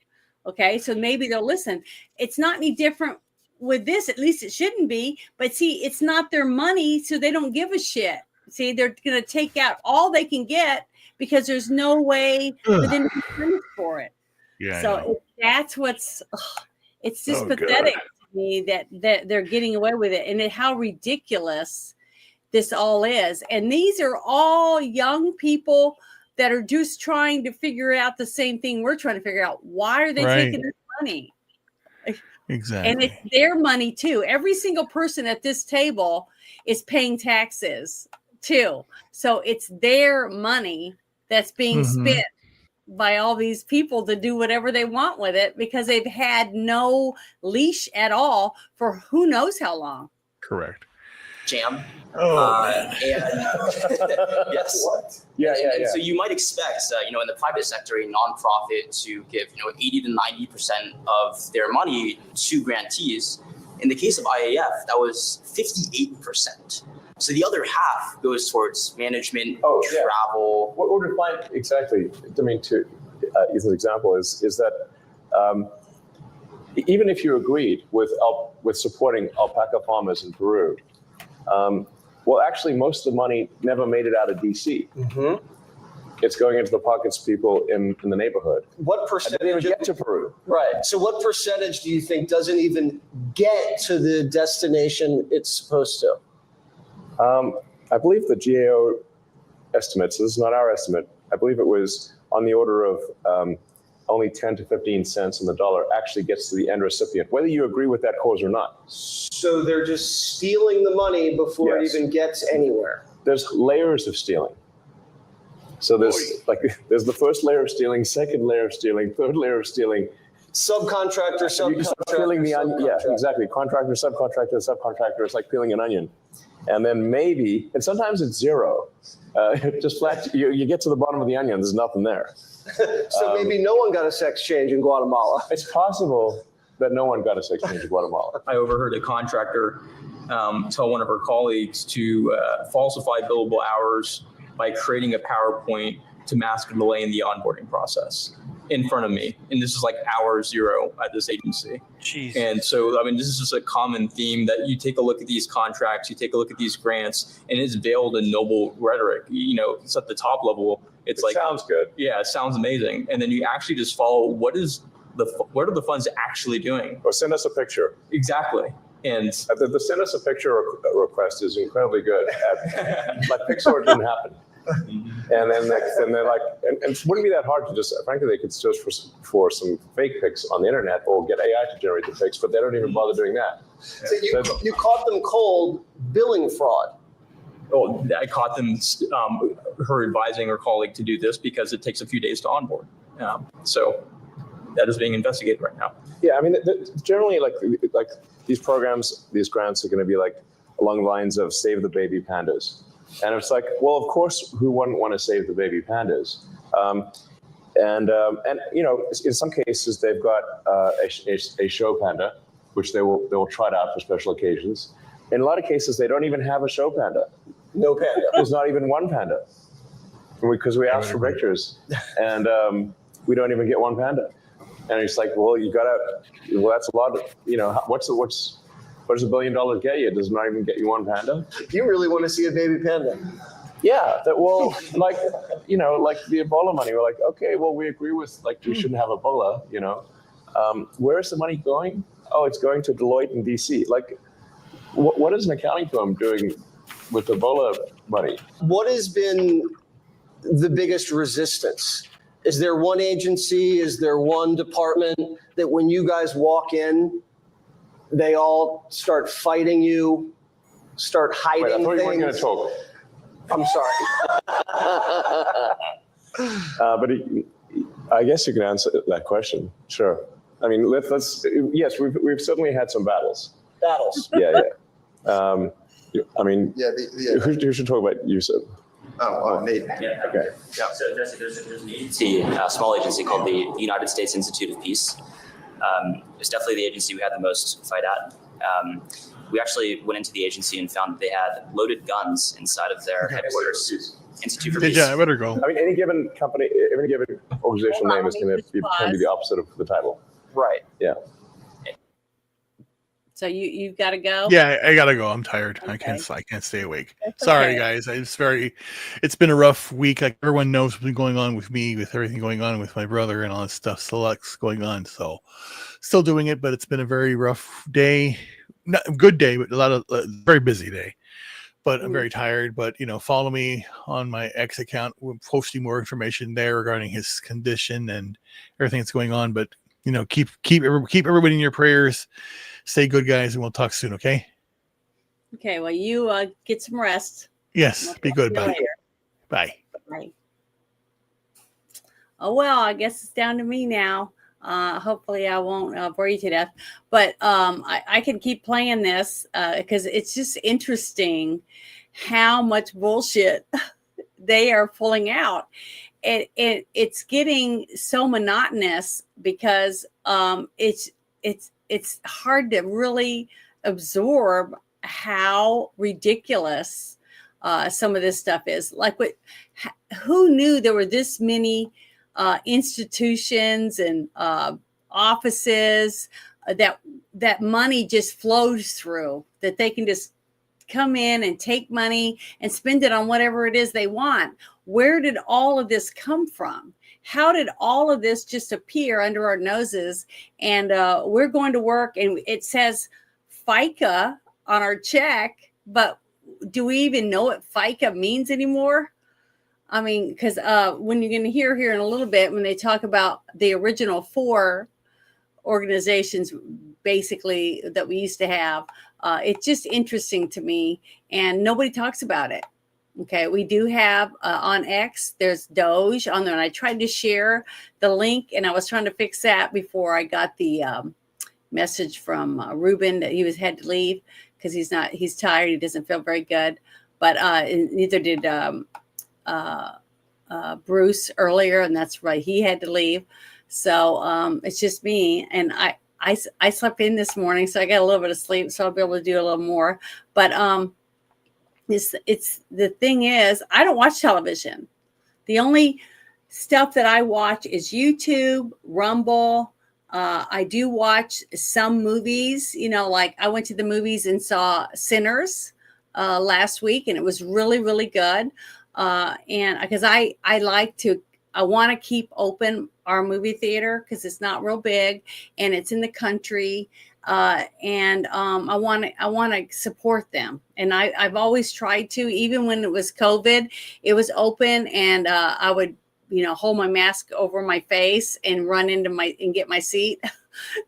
Okay. So maybe they'll listen. It's not any different with this, at least it shouldn't be. But see, it's not their money, so they don't give a shit. See, they're going to take out all they can get because there's no way for them to be punished for it. Yeah. So that's what's, it's just pathetic to me that they're getting away with it, and how ridiculous this all is. And these are all young people that are just trying to figure out the same thing we're trying to figure out. Why are they taking this money? Exactly. And it's their money too. Every single person at this table is paying taxes too. So it's their money that's being spent by all these people to do whatever they want with it because they've had no leash at all for who knows how long. Correct. Jam. Man. Yes. What? Yeah. So you might expect, in the private sector, a nonprofit to give, 80 to 90% of their money to grantees. In the case of IAF, that was 58%. So the other half goes towards management, travel. What we're defining exactly, I mean, to use an example is that even if you agreed with supporting alpaca farmers in Peru, well, actually, most of the money never made it out of DC. It's going into the pockets of people in the neighborhood. What percentage? They didn't even get to Peru. Right. So what percentage do you think doesn't even get to the destination it's supposed to? I believe the GAO estimates, this is not our estimate, I believe it was on the order of only 10 to 15 cents on the dollar actually gets to the end recipient, whether you agree with that cause or not. So they're just stealing the money before it even gets anywhere. There's layers of stealing. So there's the first layer of stealing, second layer of stealing, third layer of stealing. Subcontractor, peeling the onion. Yeah, exactly. Contractor, subcontractor. It's like peeling an onion. And then maybe, and sometimes it's zero. Just flat, you get to the bottom of the onion, there's nothing there. So maybe no one got a sex change in Guatemala. It's possible that no one got a sex change in Guatemala. I overheard a contractor tell one of her colleagues to falsify billable hours by creating a PowerPoint to mask a delay in the onboarding process in front of me. And this is like hour zero at this agency. Jeez. And so, I mean, this is just a common theme that you take a look at these contracts, you take a look at these grants, and it's veiled in noble rhetoric. It's at the top level. It sounds good. Yeah, it sounds amazing. And then you actually just follow what are the funds actually doing? Or send us a picture. Exactly. And the send us a picture request is incredibly good. But Pixar didn't happen. And then they're like, and it wouldn't be that hard to just, frankly, they could search for some fake pics on the internet or get AI to generate the pics, but they don't even bother doing that. So you caught them cold billing fraud. Oh, I caught them, her advising her colleague to do this because it takes a few days to onboard. So that is being investigated right now. Yeah, I mean, generally, like these programs, these grants are going to be like along the lines of save the baby pandas. And it's like, well, of course, who wouldn't want to save the baby pandas? And you know, in some cases, they've got a show panda, which they will trot out for special occasions. In a lot of cases, they don't even have a show panda. No panda. There's not even one panda. Because we asked for pictures, and we don't even get one panda. And it's like, well, that's a lot of, you know, what does $1 billion get you? It does not even get you one panda. You really want to see a baby panda? Yeah, like, you know, like the Ebola money, we're like, okay, well, we agree with, like, we shouldn't have Ebola, you know. Where's the money going? Oh, it's going to Deloitte in DC. Like, what is an accounting firm doing with Ebola money? What has been the biggest resistance? Is there one agency? Is there one department that when you guys walk in, they all start fighting you, start hiding Wait, I thought things? you weren't going to talk. I'm sorry. But I guess you can answer that question. Sure. I mean, let's yes, we've certainly had some battles. Battles. Yeah. I mean, who should talk about you, sir? Oh, Nate. Yeah. Okay. Yeah. So Jesse, there's an agency, a small agency called the United States Institute of Peace. It's definitely the agency we had the most fight at. We actually went into the agency and found that they had loaded guns inside of their headquarters. Institute for Peace. Yeah, I better go. I mean, any given company, any given organizational name is going to be the opposite of the title. Right. Yeah. So you've got to go? Yeah, I gotta go. I'm tired. Okay. I can't stay awake. That's Sorry, okay. guys. It's been a rough week. Like everyone knows what's been going on with me, with everything going on with my brother and all that stuff. So lots going on. So still doing it, but it's been a very rough day. Not a good day, but a lot of very busy day. But I'm very tired. But follow me on my X account. We're posting more information there regarding his condition and everything that's going on. But keep everybody in your prayers. Stay good, guys, and we'll talk soon. Okay. Okay. Well, you get some rest. Yes. Be good. Bye. Bye. Bye. Oh well, I guess it's down to me now. Hopefully, I won't bore you to death. But I can keep playing this because it's just interesting how much bullshit they are pulling out. It's getting so monotonous because it's hard to really absorb how ridiculous some of this stuff is. Like, who knew there were this many institutions and offices that money just flows through, that they can just come in and take money and spend it on whatever it is they want? Where did all of this come from? How did all of this just appear under our noses? And we're going to work and it says FICA on our check, but do we even know what FICA means anymore? I mean, because when you're going to hear here in a little bit, when they talk about the original 4 organizations, basically, that we used to have, it's just interesting to me, and nobody talks about it. Okay, we do have on X, there's Doge on there, and I tried to share the link, and I was trying to fix that before I got the message from Ruben that he had to leave because he's tired, he doesn't feel very good, but neither did Bruce earlier, and that's right, he had to leave. So it's just me, and I slept in this morning, so I got a little bit of sleep, so I'll be able to do a little more. But it's the thing is, I don't watch television. The only stuff that I watch is YouTube, Rumble. I do watch some movies. Like I went to the movies and saw Sinners last week, and it was really, really good. And because I want to keep open our movie theater because it's not real big and it's in the country. And I want to support them. And I've always tried to, even when it was COVID, it was open, and I would, hold my mask over my face and run and get my seat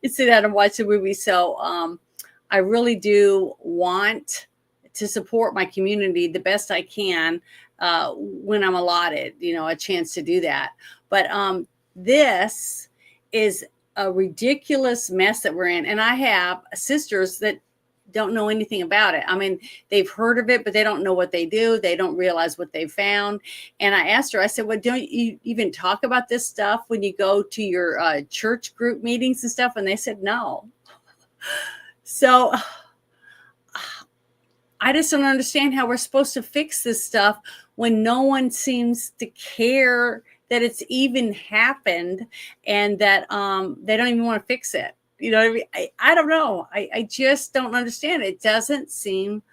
and sit down and watch the movie. So I really do want to support my community the best I can when I'm allotted, a chance to do that. But this is a ridiculous mess that we're in. And I have sisters that don't know anything about it. I mean, they've heard of it, but they don't know what they do. They don't realize what they found. And I asked her, I said, well, don't you even talk about this stuff when you go to your church group meetings and stuff? And they said, no. So I just don't understand how we're supposed to fix this stuff when no one seems to care that it's even happened and that they don't even want to fix it. You know what I mean? I don't know. I just don't understand. It doesn't seem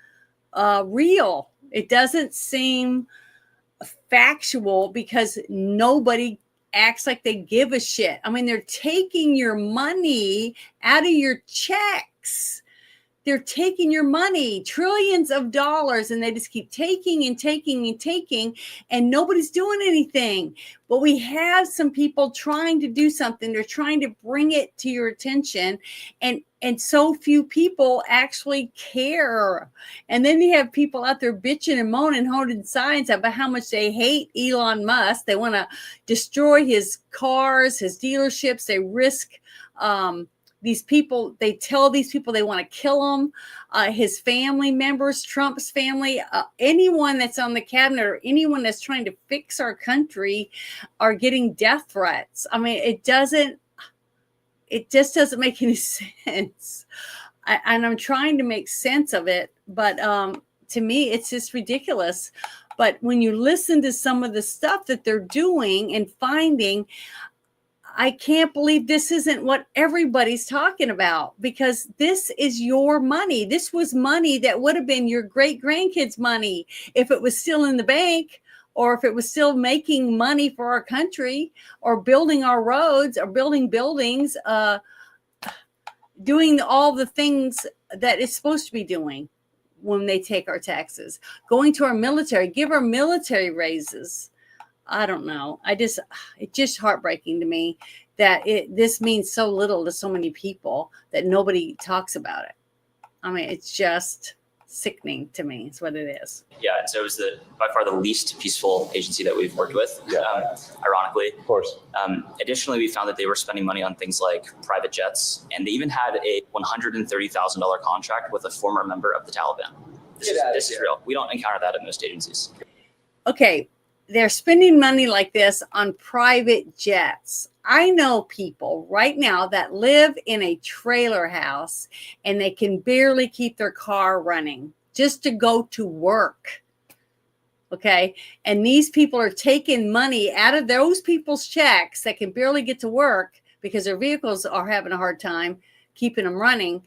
real. It doesn't seem factual because nobody acts like they give a shit. I mean, they're taking your money out of your checks. They're taking your money, trillions of dollars, and they just keep taking and taking and taking, and nobody's doing anything. But we have some people trying to do something. They're trying to bring it to your attention, and so few people actually care. And then you have people out there bitching and moaning, holding signs about how much they hate Elon Musk. They want to destroy his cars, his dealerships. They risk these people, they tell these people they want to kill him, his family members, Trump's family, anyone that's on the cabinet or anyone that's trying to fix our country are getting death threats. I mean, it just doesn't make any sense. And I'm trying to make sense of it, but to me, it's just ridiculous. But when you listen to some of the stuff that they're doing and finding, I can't believe this isn't what everybody's talking about, because this is your money. This was money that would have been your great grandkids' money if it was still in the bank, or if it was still making money for our country, or building our roads, or building buildings, doing all the things that it's supposed to be doing when they take our taxes, going to our military, give our military raises. I don't know. It's just heartbreaking to me that this means so little to so many people that nobody talks about it. I mean, it's just sickening to me. It's what it is. Yeah, and so it was by far the least peaceful agency that we've worked with, ironically. Of course. Additionally, we found that they were spending money on things like private jets, and they even had a $130,000 contract with a former member of the Taliban. This is real. We don't encounter that at most agencies. Okay. They're spending money like this on private jets. I know people right now that live in a trailer house and they can barely keep their car running just to go to work. Okay. And these people are taking money out of those people's checks that can barely get to work because their vehicles are having a hard time keeping them running.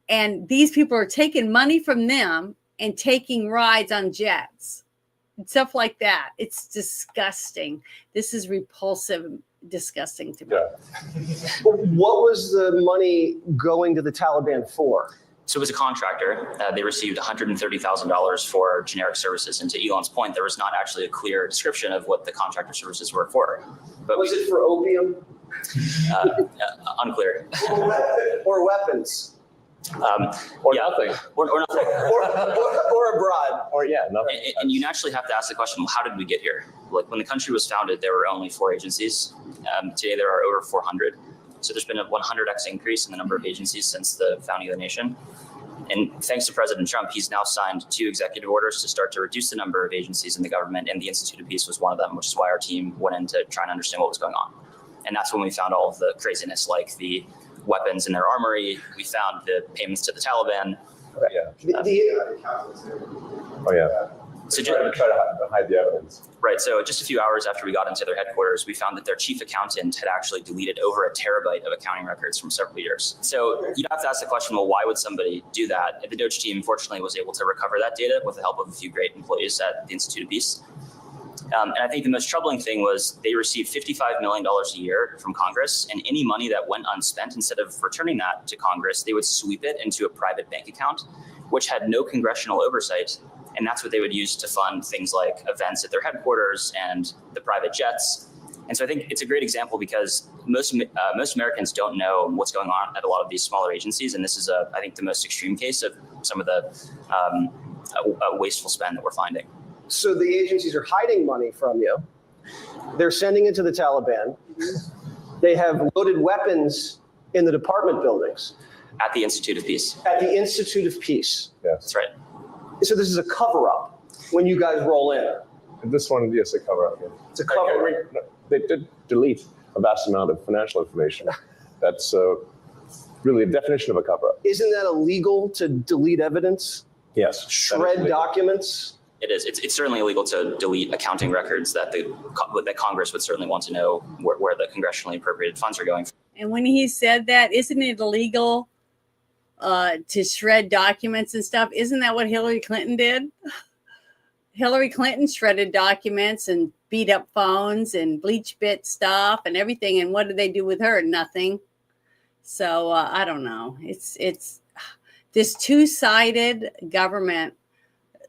And these people are taking money from them and taking rides on jets. Stuff like that. It's disgusting. This is repulsive, disgusting to me. What was the money going to the Taliban for? So as a contractor, they received $130,000 for generic services. And to Elon's point, there was not actually a clear description of what the contractor services were for. But was it for opium? Unclear. Or weapons? Or nothing. Or nothing. or abroad. Or nothing. And you naturally have to ask the question, well, how did we get here? Like when the country was founded, there were only 4 agencies. Today, there are over 400. So there's been a 100x increase in the number of agencies since the founding of the nation. And thanks to President Trump, he's now signed 2 executive orders to start to reduce the number of agencies in the government. And the Institute of Peace was one of them, which is why our team went in to try and understand what was going on. And that's when we found all of the craziness, like the weapons in their armory. We found the payments to the Taliban. So try to hide the evidence. Right. So just a few hours after we got into their headquarters, we found that their chief accountant had actually deleted over 1 terabyte of accounting records from several years. So you'd have to ask the question, well, why would somebody do that? And the Doge team, fortunately, was able to recover that data with the help of a few great employees at the Institute of Peace. And I think the most troubling thing was they received $55 million a year from Congress, and any money that went unspent, instead of returning that to Congress, they would sweep it into a private bank account, which had no congressional oversight. And that's what they would use to fund things like events at their headquarters and the private jets. And so I think it's a great example because most Americans don't know what's going on at a lot of these smaller agencies. And this is, I think, the most extreme case of some of the wasteful spend that we're finding. So the agencies are hiding money from you. They're sending it to the Taliban. They have loaded weapons in the department buildings. At the Institute of Peace. At the Institute of Peace. Yes. That's right. So this is a cover-up when you guys roll in. And this one, yes, a cover-up. Yeah. It's a cover-up. They did delete a vast amount of financial information. That's really a definition of a cover-up. Isn't that illegal to delete evidence? Yes. Shred documents? It is. It's certainly illegal to delete accounting records that that Congress would certainly want to know where the congressionally appropriated funds are going. And when he said that, isn't it illegal to shred documents and stuff? Isn't that what Hillary Clinton did? Hillary Clinton shredded documents and beat up phones and bleach bit stuff and everything. And what did they do with her? Nothing. So I don't know. It's this two-sided government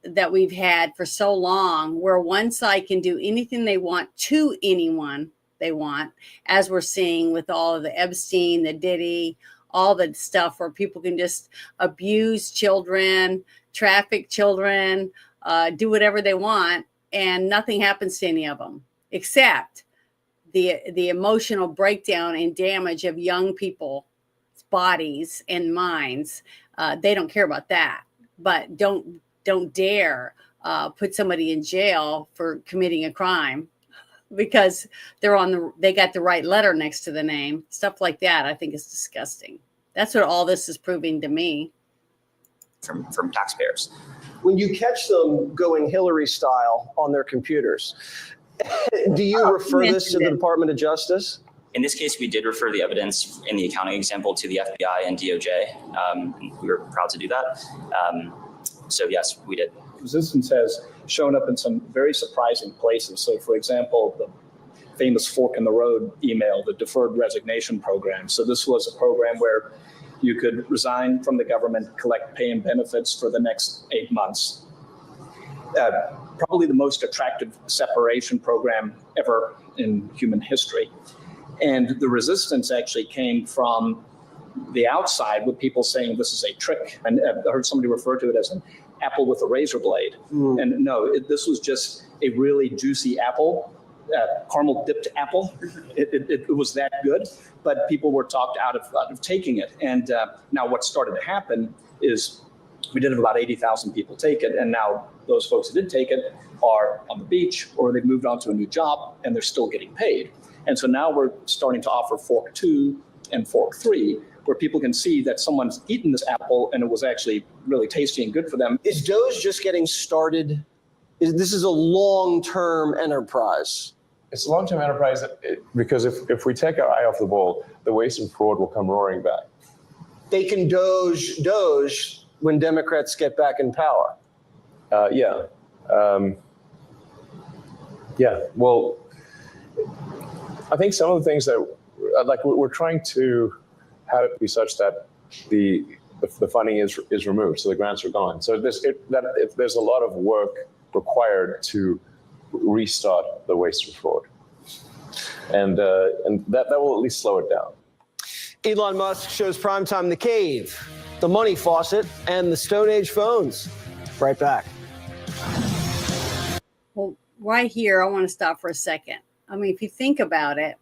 that we've had for so long, where one side can do anything they want to anyone they want, as we're seeing with all of the Epstein, the Diddy, all the stuff where people can just abuse children, traffic children, do whatever they want, and nothing happens to any of them, except the emotional breakdown and damage of young people's bodies and minds. They don't care about that, but don't dare put somebody in jail for committing a crime because they got the right letter next to the name. Stuff like that, I think, is disgusting. That's what all this is proving to me. From taxpayers. When you catch them going Hillary style on their computers, do you refer this to the Department of Justice? In this case, we did refer the evidence in the accounting example to the FBI and DOJ. We were proud to do that. So yes, we did. Resistance has shown up in some very surprising places. So for example, the famous fork in the road email, the deferred resignation program. So this was a program where you could resign from the government, collect pay and benefits for the next 8 months. Probably the most attractive separation program ever in human history. And the resistance actually came from the outside, with people saying this is a trick. And I heard somebody refer to it as an apple with a razor blade. And no, this was just a really juicy apple, caramel dipped apple. It was that good, but people were talked out of taking it. And now what started to happen is we did have about 80,000 people take it. And now those folks who did take it are on the beach, or they've moved on to a new job and they're still getting paid. And so now we're starting to offer Fork 2 and Fork 3, where people can see that someone's eaten this apple and it was actually really tasty and good for them. Is Doge just getting started? This is a long-term enterprise? It's a long-term enterprise because if we take our eye off the ball, the waste and fraud will come roaring back. They can Doge when Democrats get back in power. Yeah. Well, I think some of the things that, like, we're trying to have it be such that the funding is removed, so the grants are gone. So there's a lot of work required to restart the waste and fraud, and that will at least slow it down. Elon Musk shows primetime the cave, the money faucet, and the Stone Age phones. Right back. Well, right here, I want to stop for a second. I mean, if you think about it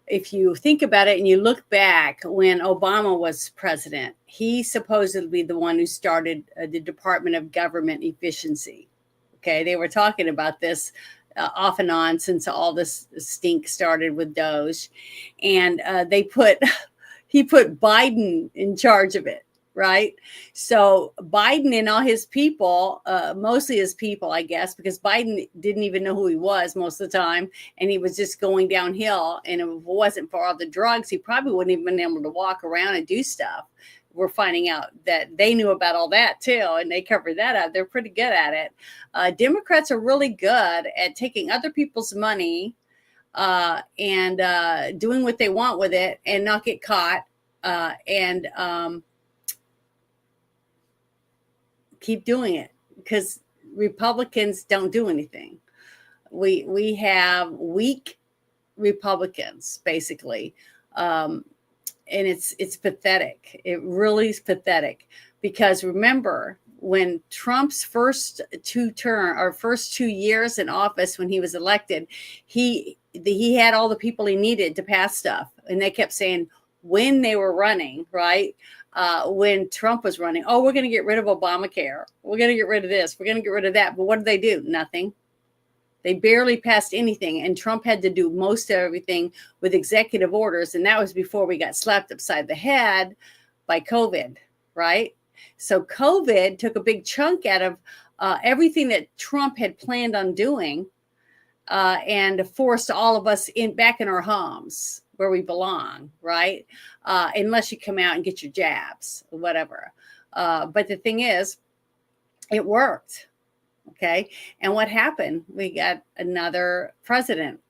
and you look back when Obama was president, he supposedly the one who started the Department of Government Efficiency. Okay, they were talking about this off and on since all this stink started with Doge, and he put Biden in charge of it. Right. So Biden and all his people, mostly his people, I guess, because Biden didn't even know who he was most of the time. And he was just going downhill. And if it wasn't for all the drugs, he probably wouldn't even been able to walk around and do stuff. We're finding out that they knew about all that, too. And they covered that up. They're pretty good at it. Democrats are really good at taking other people's money and doing what they want with it and not get caught. Keep doing it, because Republicans don't do anything. We have weak Republicans, basically, and it's pathetic. It really is pathetic, because remember when Trump's first 2 years in office, when he was elected, he had all the people he needed to pass stuff, and they kept saying, when they were running, right? When Trump was running, oh, we're going to get rid of Obamacare. We're going to get rid of this. We're going to get rid of that. But what did they do? Nothing. They barely passed anything. And Trump had to do most of everything with executive orders. And that was before we got slapped upside the head by COVID, right? So COVID took a big chunk out of everything that Trump had planned on doing and forced all of us back in our homes where we belong, right? Unless you come out and get your jabs or whatever. But the thing is, it worked. Okay. And what happened? We got another president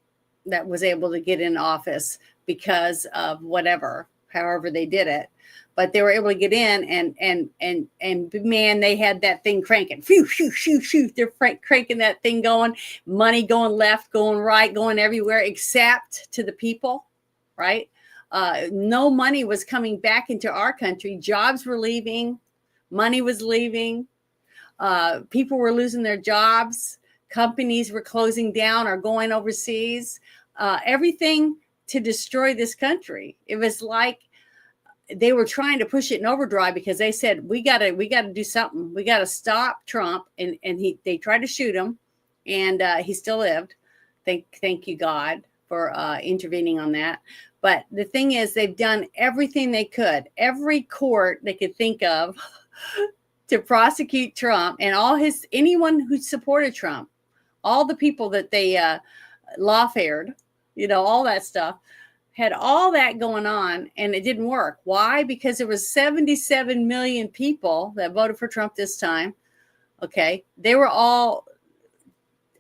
that was able to get in office because of whatever, however they did it. But they were able to get in and man, they had that thing cranking. Phew, shoo, shoo, shoo. They're cranking that thing going, money going left, going right, going everywhere except to the people, right? No money was coming back into our country. Jobs were leaving. Money was leaving. People were losing their jobs. Companies were closing down or going overseas. Everything to destroy this country. It was like they were trying to push it in overdrive because they said, we gotta do something. We gotta stop Trump. And they tried to shoot him, and he still lived. Thank you, God, for intervening on that. But the thing is, they've done everything they could, every court they could think of to prosecute Trump and anyone who supported Trump, all the people that they lawfared, all that stuff, had all that going on, and it didn't work. Why? Because there was 77 million people that voted for Trump this time. Okay. They were all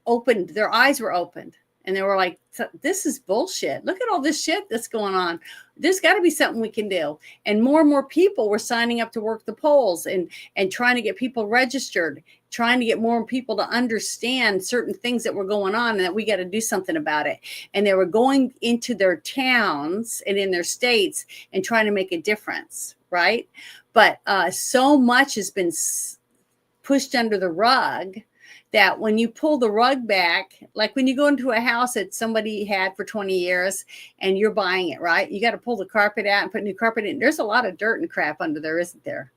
opened. Their eyes were opened, and they were like, this is bullshit. Look at all this shit that's going on. There's got to be something we can do. And more people were signing up to work the polls and trying to get people registered, trying to get more people to understand certain things that were going on and that we got to do something about it. And they were going into their towns and in their states and trying to make a difference, right? But so much has been pushed under the rug that when you pull the rug back, like when you go into a house that somebody had for 20 years and you're buying it, right? You got to pull the carpet out and put new carpet in. There's a lot of dirt and crap under there, isn't there?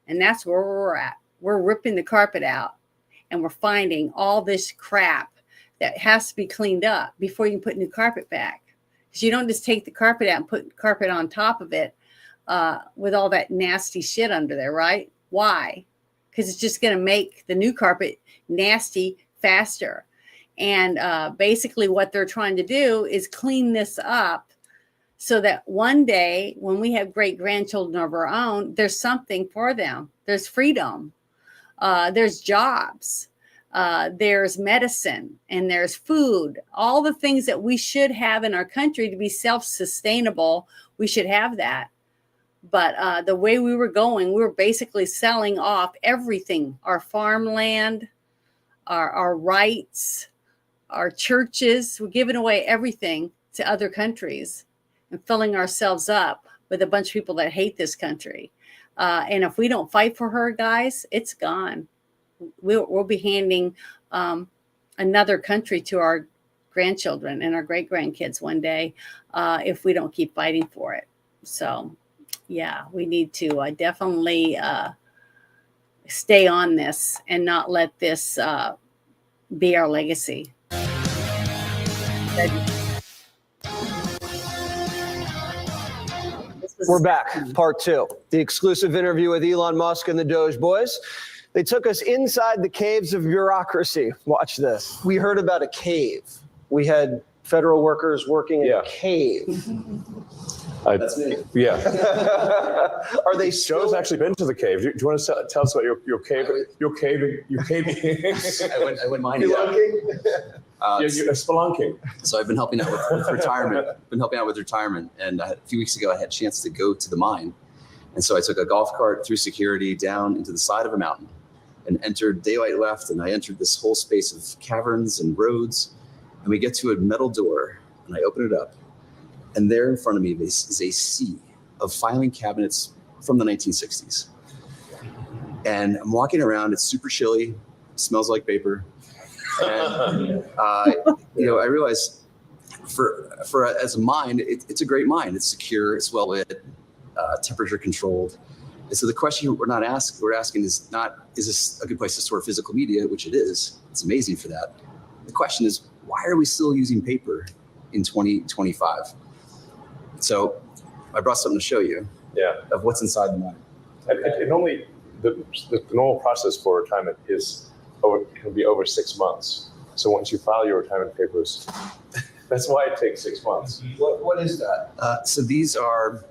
And that's where we're at. We're ripping the carpet out and we're finding all this crap that has to be cleaned up before you can put new carpet back. Because you don't just take the carpet out and put carpet on top of it with all that nasty shit under there, right? Why? Because it's just going to make the new carpet nasty faster. And basically what they're trying to do is clean this up so that one day when we have great grandchildren of our own, there's something for them. There's freedom. There's jobs. There's medicine, and there's food. All the things that we should have in our country to be self-sustainable, we should have that. But the way we were going, we were basically selling off everything, our farmland, our rights, our churches. We're giving away everything to other countries and filling ourselves up with a bunch of people that hate this country. And if we don't fight for her, guys, it's gone. We'll be handing another country to our grandchildren and our great-grandkids one day if we don't keep fighting for it. So, yeah, we need to definitely stay on this and not let this be our legacy. We're back, part two, the exclusive interview with Elon Musk and the Doge boys. They took us inside the caves of bureaucracy. Watch this. We heard about a cave. We had federal workers working in a cave. That's me. Yeah. Are they still? Joe's actually been to the cave. Do you want to tell us about your cave? Your caving. I wouldn't mind it. You're spelunking. So I've been helping out with retirement. And a few weeks ago, I had a chance to go to the mine. And so I took a golf cart through security down into the side of a mountain and entered daylight left. And I entered this whole space of caverns and roads. And we get to a metal door and I open it up. And there in front of me is a sea of filing cabinets from the 1960s. And I'm walking around. It's super chilly. Smells like paper. And, I realized as a mine, it's a great mine. It's secure, it's well lit, temperature controlled. And so the question we're asking is this a good place to store physical media, which it is. It's amazing for that. The question is, why are we still using paper in 2025? So I brought something to show you of what's inside the mine. And normally, the normal process for retirement can be over 6 months. So once you file your retirement papers, that's why it takes 6 months. What is that? So these are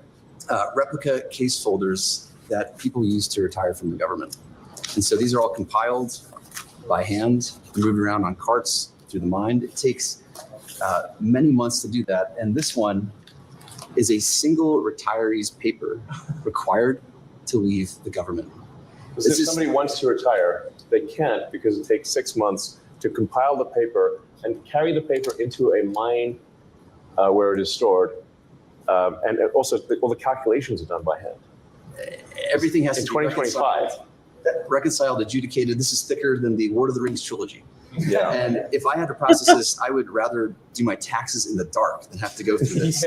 replica case folders that people use to retire from the government. And so these are all compiled by hand, moved around on carts through the mine. It takes many months to do that. And this one is a single retiree's paper required to leave the government. If somebody wants to retire, they can't because it takes 6 months to compile the paper and carry the paper into a mine where it is stored. And also all the calculations are done by hand. Everything has in to be 2025. reconciled, adjudicated. This is thicker than the Lord of the Rings trilogy. Yeah. And if I had to process this, I would rather do my taxes in the dark than have to go through this.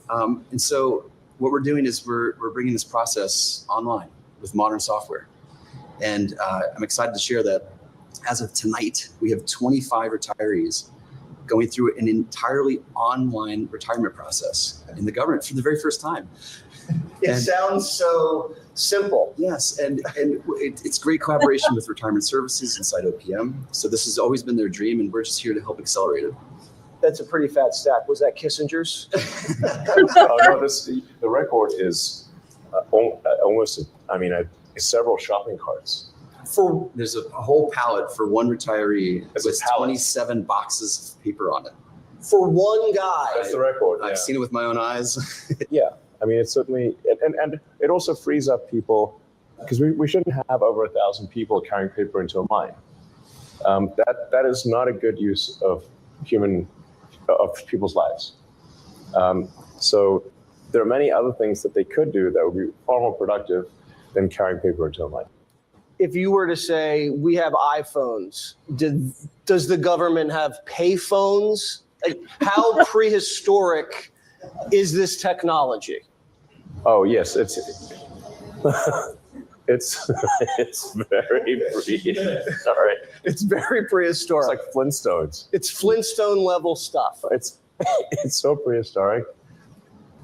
And so what we're doing is we're bringing this process online with modern software. And I'm excited to share that as of tonight, we have 25 retirees going through an entirely online retirement process in the government for the very first time. It sounds so simple. Yes, and it's great collaboration with Retirement Services inside OPM. So this has always been their dream, and we're just here to help accelerate it. That's a pretty fat stack. Was that Kissinger's? The record is almost, several shopping carts. There's a whole pallet for one retiree with 27 boxes of paper on it. For one guy. That's the record. I've seen it with my own eyes. Yeah, it's certainly, and it also frees up people, because we shouldn't have over 1,000 people carrying paper into a mine. That is not a good use of people's lives. So there are many other things that they could do that would be far more productive than carrying paper into a mine. If you were to say, we have iPhones, does the government have pay phones? Like, how prehistoric is this technology? Oh, yes, it's very sorry. It's very prehistoric. It's like Flintstones. It's Flintstone level stuff. It's so prehistoric.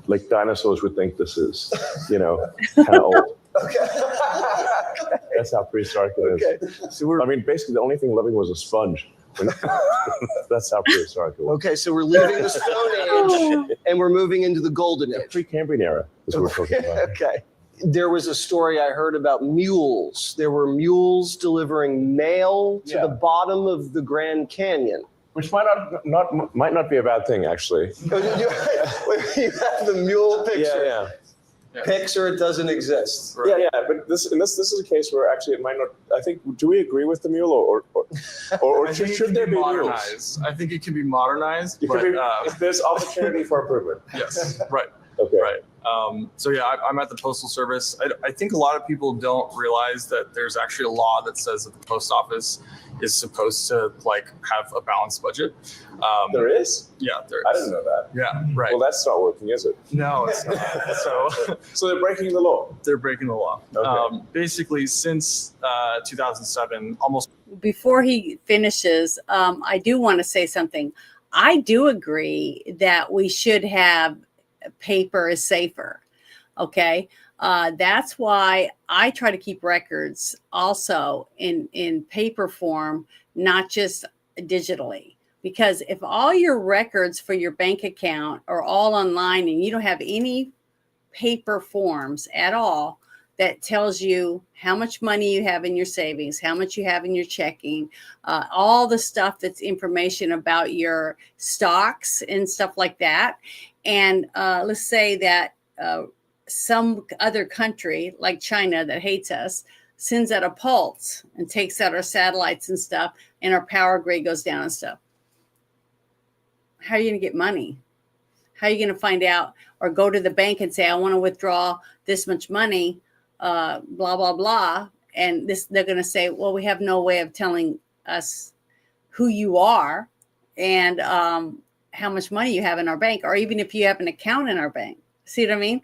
Like dinosaurs would think this is, kind of old. Okay. That's how prehistoric it is. Okay. So basically the only thing living was a sponge. That's how prehistoric it was. Okay, so we're leaving the Stone Age and we're moving into the Golden Age. Pre-Cambrian era is what we're talking about. Okay. There was a story I heard about mules. There were mules delivering mail to the bottom of the Grand Canyon. Which might not be a bad thing, actually. You have the mule picture. Yeah. Picture, it doesn't exist. Right. Yeah. But this is a case where actually it might not. I think. Do we agree with the mule, or should there be mules? I think it can be modernized. There's opportunity for improvement. Yes. Right. Okay. Right. I'm at the Postal Service. I think a lot of people don't realize that there's actually a law that says that the post office is supposed to have a balanced budget. There is? Yeah, there is. I didn't know that. Yeah, right. Well, that's not working, is it? No, it's not. So they're breaking the law. They're breaking the law. Okay. Basically, since 2007, almost. Before he finishes, I do want to say something. I do agree that we should have paper is safer. Okay. That's why I try to keep records also in paper form, not just digitally. Because if all your records for your bank account are all online and you don't have any paper forms at all that tells you how much money you have in your savings, how much you have in your checking, all the stuff that's information about your stocks and stuff like that. And let's say that some other country like China that hates us sends out a pulse and takes out our satellites and stuff, and our power grid goes down and stuff. How are you going to get money? How are you going to find out or go to the bank and say, I want to withdraw this much money, blah, blah, blah. And they're going to say, well, we have no way of telling us who you are. And how much money you have in our bank, or even if you have an account in our bank. See what I mean?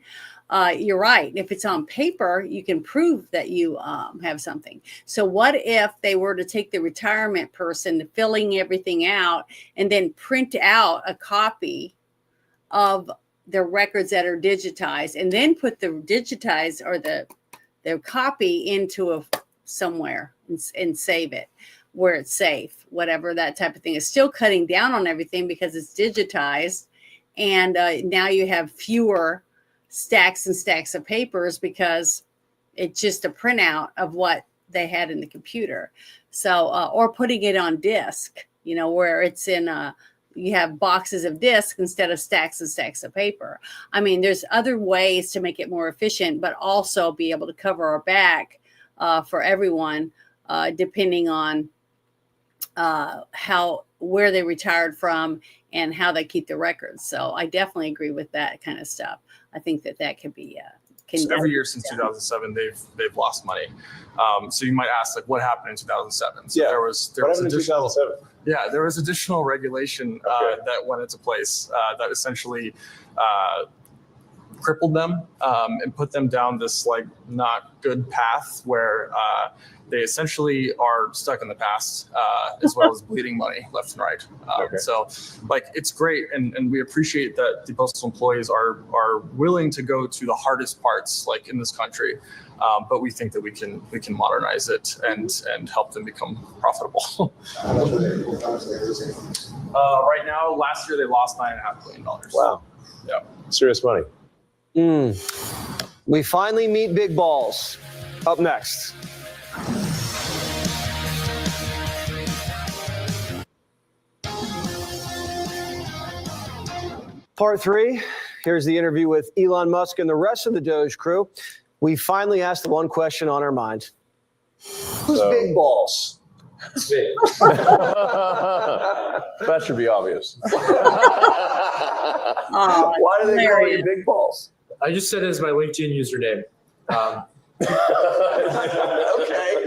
You're right. If it's on paper, you can prove that you have something. So what if they were to take the retirement person, filling everything out, and then print out a copy of the records that are digitized, and then put the digitized or the copy into somewhere and save it where it's safe, whatever that type of thing is. Still cutting down on everything because it's digitized, and now you have fewer stacks and stacks of papers because it's just a printout of what they had in the computer. So or putting it on disk, where it's in you have boxes of disk instead of stacks and stacks of paper. I mean, there's other ways to make it more efficient, but also be able to cover our back for everyone, depending on where they retired from and how they keep the records. So I definitely agree with that kind of stuff. I think that could be. So every year since 2007, they've lost money. So you might ask, like, what happened in 2007? So there was additional. Yeah, there was additional regulation that went into place that essentially crippled them and put them down this like not good path where they essentially are stuck in the past as well as bleeding money left and right. So like it's great, and we appreciate that the postal employees are willing to go to the hardest parts like in this country, but we think that we can modernize it and help them become profitable. Right now, last year they lost $9.5 billion. Wow. Yeah. Serious money. We finally meet Big Balls. Up next. Part 3. Here's the interview with Elon Musk and the rest of the Doge crew. We finally asked the one question on our mind. Who's Big Balls? Big. That should be obvious. Why do they call you Big Balls? I just said it as my LinkedIn username. Okay.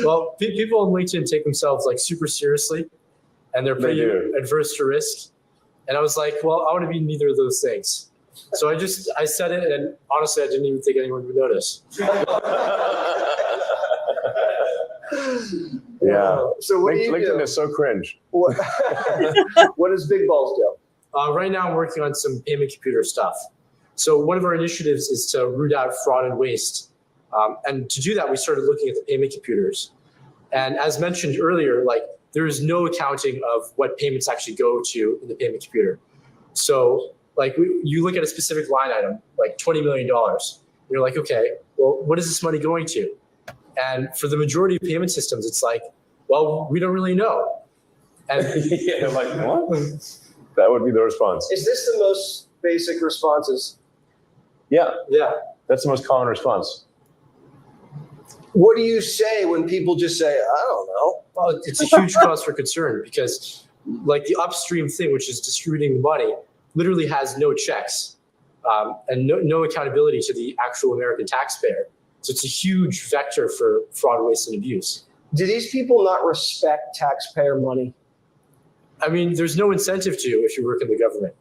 Well, people on LinkedIn take themselves like super seriously, and they're pretty adverse to risk. And I was like, well, I want to be neither of those things. So I said it, and honestly, I didn't even think anyone would notice. Yeah. So what do you LinkedIn do? is so cringe. What does Big Balls do? Right now, I'm working on some payment computer stuff. So one of our initiatives is to root out fraud and waste. And to do that, we started looking at the payment computers. And as mentioned earlier, like there is no accounting of what payments actually go to in the payment computer. So like you look at a specific line item, like $20 million. You're like, okay, well, what is this money going to? And for the majority of payment systems, it's like, well, we don't really know. And yeah, like what? That would be the response. Is this the most basic responses? Yeah. Yeah. That's the most common response. What do you say when people just say, I don't know? Well, it's a huge cause for concern because like the upstream thing, which is distributing the money, literally has no checks and no accountability to the actual American taxpayer. So it's a huge vector for fraud, waste, and abuse. Do these people not respect taxpayer money? I mean, there's no incentive to if you work in the government.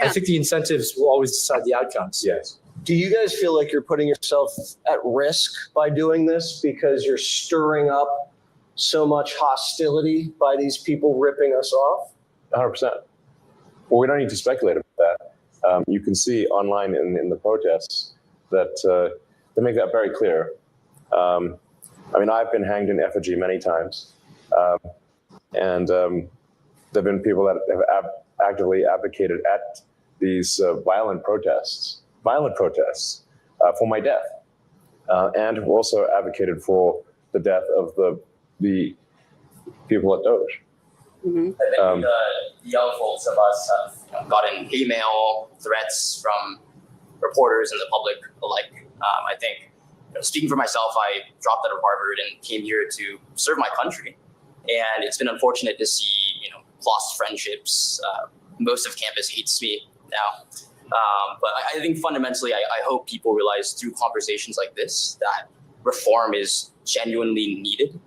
I think the incentives will always decide the outcomes. Yes. Do you guys feel like you're putting yourself at risk by doing this because you're stirring up so much hostility by these people ripping us off? 100%. Well, we don't need to speculate about that. You can see online in the protests that they make that very clear. I mean, I've been hanged in effigy many times. And there have been people that have actively advocated at these violent protests for my death, and also advocated for the death of the people at Doge. Mm-hmm. I think the young folks of us have gotten email threats from reporters and the public alike. I think, speaking for myself, I dropped out of Harvard and came here to serve my country. And it's been unfortunate to see, lost friendships. Most of campus hates me now. But I think fundamentally, I hope people realize through conversations like this that reform is genuinely needed.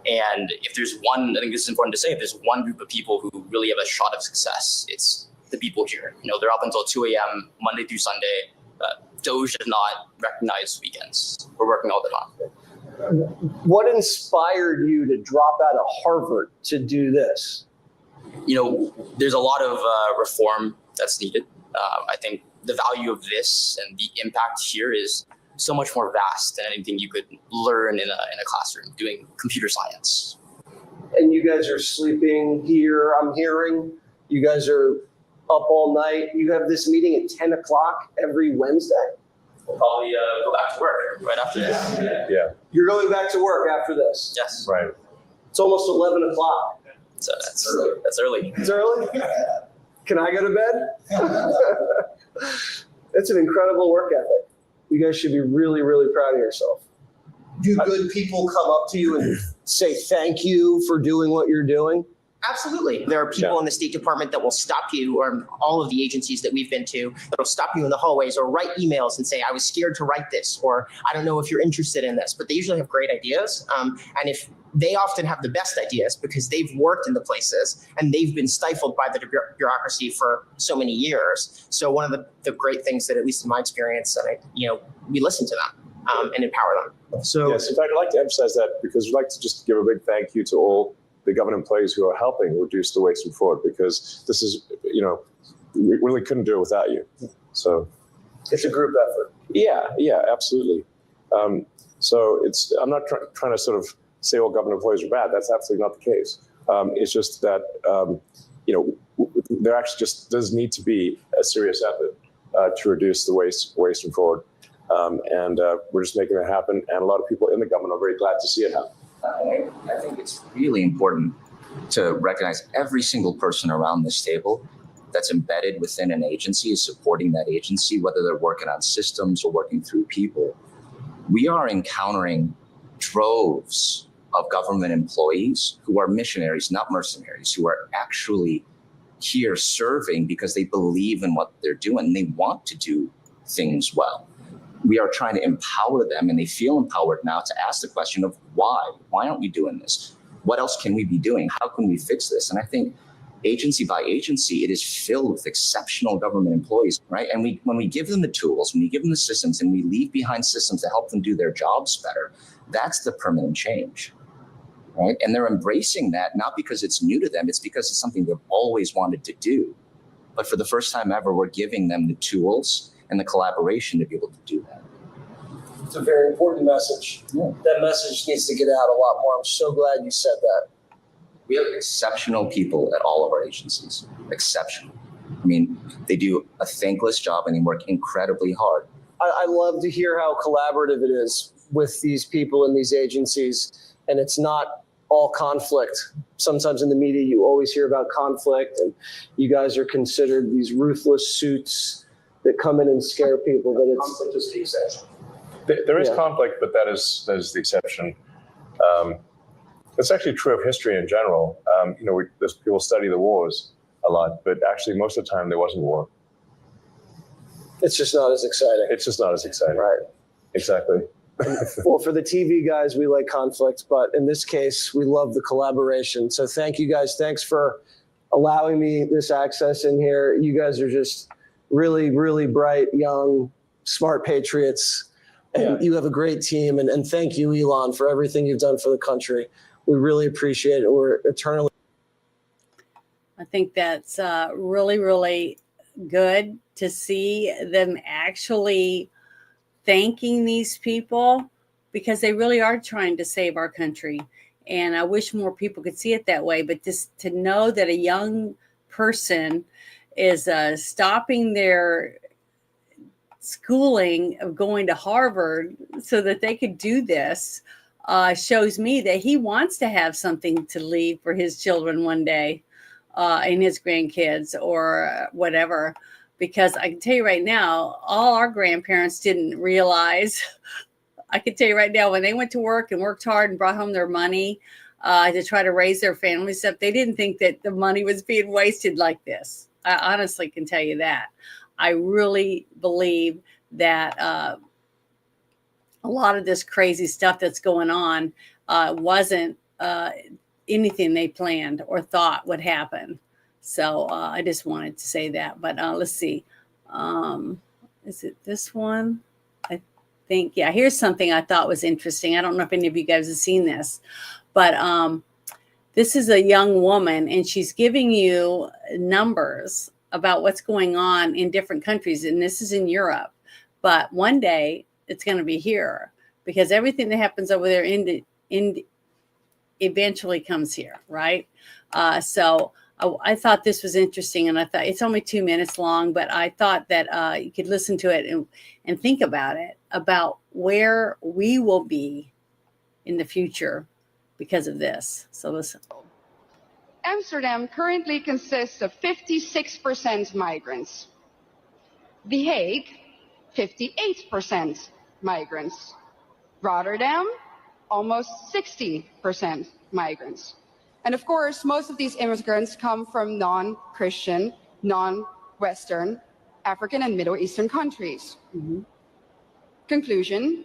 And if there's one, I think this is important to say, if there's one group of people who really have a shot of success, it's the people here. They're up until 2 a.m. Monday through Sunday. Doge does not recognize weekends. We're working all the time. What inspired you to drop out of Harvard to do this? There's a lot of reform that's needed. I think the value of this and the impact here is so much more vast than anything you could learn in a classroom doing computer science. And you guys are sleeping here, I'm hearing. You guys are up all night. You have this meeting at 10 o'clock every Wednesday? We'll probably go back to work right after this. Yeah. You're going back to work after this? Yes. Right. It's almost 11 o'clock. So that's early. It's early? Can I go to bed? It's an incredible work ethic. You guys should be really, really proud of yourself. Do good people come up to you and say thank you for doing what you're doing? Absolutely. There are people in the State Department that will stop you, or all of the agencies that we've been to, that will stop you in the hallways or write emails and say, I was scared to write this, or I don't know if you're interested in this. But they usually have great ideas. And if they often have the best ideas because they've worked in the places and they've been stifled by the bureaucracy for so many years. So one of the great things that, at least in my experience, we listen to them and empower them. So yes, in fact, I'd like to emphasize that because we'd like to just give a big thank you to all the government employees who are helping reduce the waste and fraud, because this is, we really couldn't do it without you. So it's a group effort. Yeah, absolutely. So I'm not trying to sort of say all government employees are bad. That's absolutely not the case. It's just that, there actually just does need to be a serious effort to reduce the waste and fraud. And we're just making it happen. And a lot of people in the government are very glad to see it happen. I think it's really important to recognize every single person around this table that's embedded within an agency is supporting that agency, whether they're working on systems or working through people. We are encountering droves of government employees who are missionaries, not mercenaries, who are actually here serving because they believe in what they're doing. They want to do things well. We are trying to empower them, and they feel empowered now to ask the question of why? Why aren't we doing this? What else can we be doing? How can we fix this? And I think agency by agency, it is filled with exceptional government employees, right? And when we give them the tools, when we give them the systems, and we leave behind systems to help them do their jobs better, that's the permanent change, right? And they're embracing that, not because it's new to them, it's because it's something they've always wanted to do. But for the first time ever, we're giving them the tools and the collaboration to be able to do that. It's a very important message. Yeah. That message needs to get out a lot more. I'm so glad you said that. We have exceptional people at all of our agencies. Exceptional. I mean, they do a thankless job and they work incredibly hard. I love to hear how collaborative it is with these people in these agencies, and it's not all conflict. Sometimes in the media, you always hear about conflict, and you guys are considered these ruthless suits that come in and scare people, but it's conflict is the exception. There is conflict, but that is the exception. It's actually true of history in general. People study the wars a lot, but actually most of the time there wasn't war. It's just not as exciting. It's just not as exciting. Right. Exactly. Well, for the TV guys, we like conflict, but in this case, we love the collaboration. So thank you guys. Thanks for allowing me this access in here. You guys are just really, really bright, young, smart patriots. And you have a great team. And thank you, Elon, for everything you've done for the country. We really appreciate it. We're eternally. I think that's really, really good to see them actually thanking these people, because they really are trying to save our country. And I wish more people could see it that way. But just to know that a young person is stopping their schooling of going to Harvard so that they could do this shows me that he wants to have something to leave for his children one day and his grandkids or whatever. Because I can tell you right now, all our grandparents didn't realize. I can tell you right now, when they went to work and worked hard and brought home their money to try to raise their families up, they didn't think that the money was being wasted like this. I honestly can tell you that. I really believe that a lot of this crazy stuff that's going on wasn't anything they planned or thought would happen. So I just wanted to say that. But let's see. Is it this one? I think, yeah, here's something I thought was interesting. I don't know if any of you guys have seen this, but this is a young woman, and she's giving you numbers about what's going on in different countries. And this is in Europe. But one day it's going to be here, because everything that happens over there eventually comes here, right? So I thought this was interesting, and I thought it's only 2 minutes long, but I thought that you could listen to it and think about it, about where we will be in the future because of this. So listen. Amsterdam currently consists of 56% migrants. The Hague, 58% migrants. Rotterdam, almost 60% migrants. And of course, most of these immigrants come from non-Christian, non-Western, African and Middle Eastern countries. Conclusion,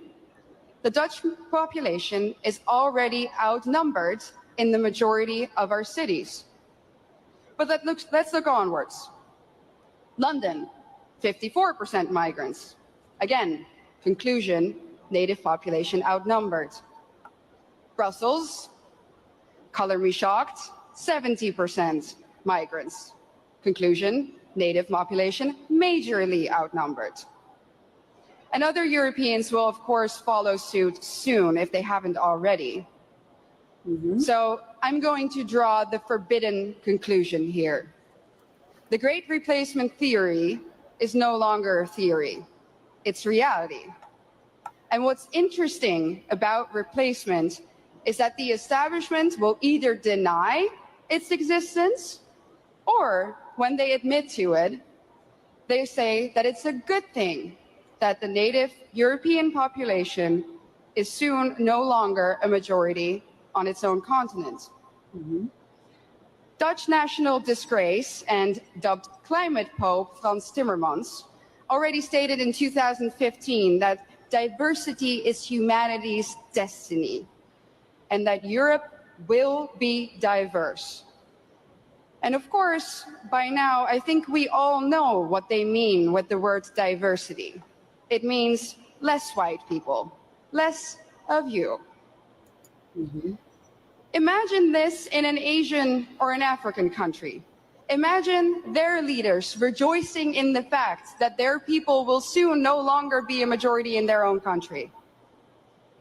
the Dutch population is already outnumbered in the majority of our cities. But let's look onwards. London, 54% migrants. Again, conclusion, native population outnumbered. Brussels, color me shocked, 70% migrants. Conclusion, native population majorly outnumbered. And other Europeans will, of course, follow suit soon if they haven't already. So I'm going to draw the forbidden conclusion here. The Great Replacement theory is no longer a theory, it's reality. And what's interesting about replacement is that the establishment will either deny its existence, or when they admit to it, they say that it's a good thing that the native European population is soon no longer a majority on its own continent. Dutch national disgrace and dubbed climate pope Frans Timmermans already stated in 2015 that diversity is humanity's destiny, and that Europe will be diverse. And of course, by now, I think we all know what they mean with the word diversity. It means less white people, less of you. Imagine this in an Asian or an African country. Imagine their leaders rejoicing in the fact that their people will soon no longer be a majority in their own country.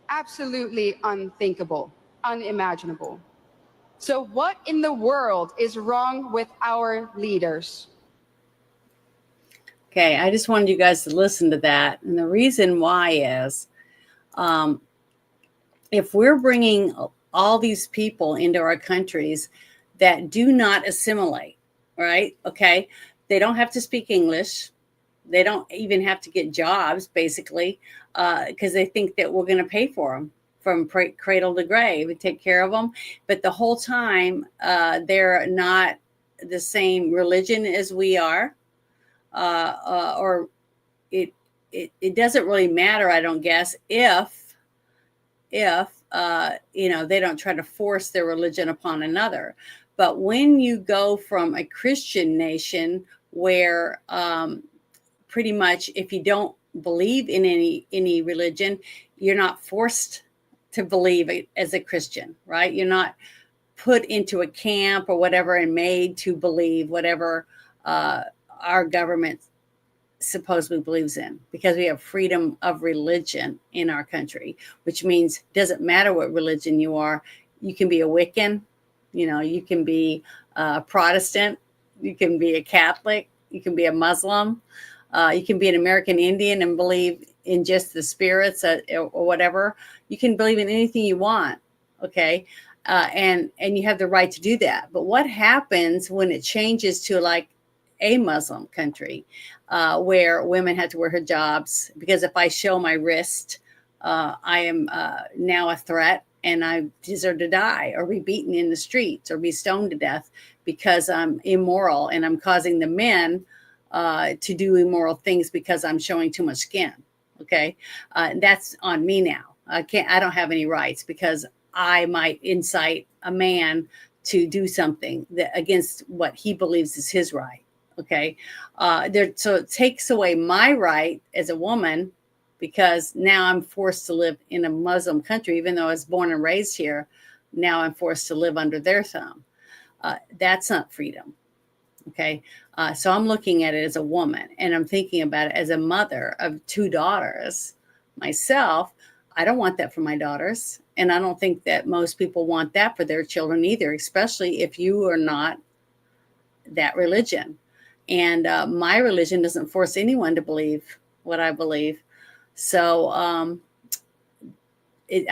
Absolutely unthinkable, unimaginable. So what in the world is wrong with our leaders? Okay, I just wanted you guys to listen to that. And the reason why is, if we're bringing all these people into our countries that do not assimilate, right? Okay, they don't have to speak English. They don't even have to get jobs, basically, because they think that we're going to pay for them from cradle to grave and take care of them. But the whole time, they're not the same religion as we are, or it doesn't really matter, I don't guess, if they don't try to force their religion upon another. But when you go from a Christian nation where pretty much if you don't believe in any religion, you're not forced to believe it as a Christian, right? You're not put into a camp or whatever and made to believe whatever our government supposedly believes in, because we have freedom of religion in our country, which means it doesn't matter what religion you are. You can be a Wiccan, you can be a Protestant, you can be a Catholic, you can be a Muslim, you can be an American Indian and believe in just the spirits or whatever. You can believe in anything you want, okay? And you have the right to do that. But what happens when it changes to like a Muslim country where women have to wear hijabs? Because if I show my wrist, I am now a threat and I deserve to die or be beaten in the streets or be stoned to death because I'm immoral and I'm causing the men to do immoral things because I'm showing too much skin. Okay. That's on me now. I don't have any rights because I might incite a man to do something that against what he believes is his right. Okay. So it takes away my right as a woman, because now I'm forced to live in a Muslim country, even though I was born and raised here. Now I'm forced to live under their thumb. That's not freedom. Okay. So I'm looking at it as a woman, and I'm thinking about it as a mother of 2 daughters myself. I don't want that for my daughters. And I don't think that most people want that for their children either, especially if you are not that religion. And my religion doesn't force anyone to believe what I believe. So I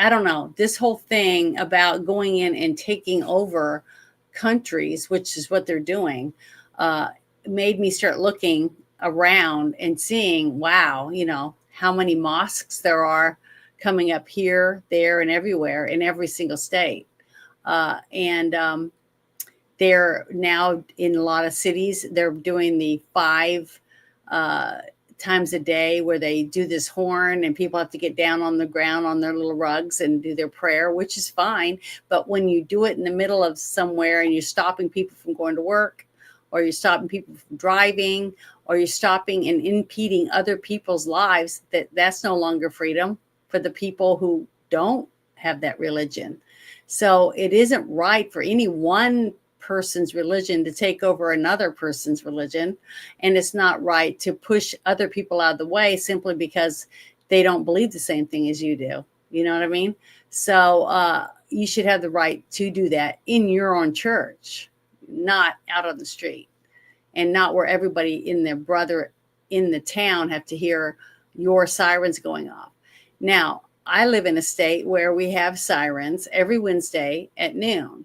don't know. This whole thing about going in and taking over countries, which is what they're doing, made me start looking around and seeing, wow, how many mosques there are coming up here, there, and everywhere in every single state. They're now in a lot of cities, they're doing the 5 times a day where they do this horn and people have to get down on the ground on their little rugs and do their prayer, which is fine. But when you do it in the middle of somewhere and you're stopping people from going to work, or you're stopping people from driving, or you're stopping and impeding other people's lives, that's no longer freedom for the people who don't have that religion. So it isn't right for any one person's religion to take over another person's religion. And it's not right to push other people out of the way simply because they don't believe the same thing as you do. You know what I mean? So you should have the right to do that in your own church, not out on the street, and not where everybody in their brother in the town have to hear your sirens going off. Now, I live in a state where we have sirens every Wednesday at noon.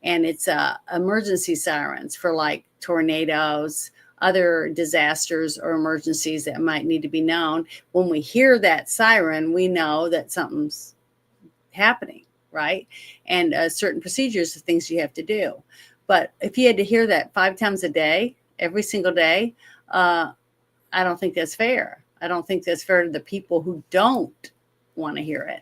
And it's emergency sirens for like tornadoes, other disasters or emergencies that might need to be known. When we hear that siren, we know that something's happening, right? And certain procedures of things you have to do. But if you had to hear that 5 times a day, every single day, I don't think that's fair. I don't think that's fair to the people who don't want to hear it.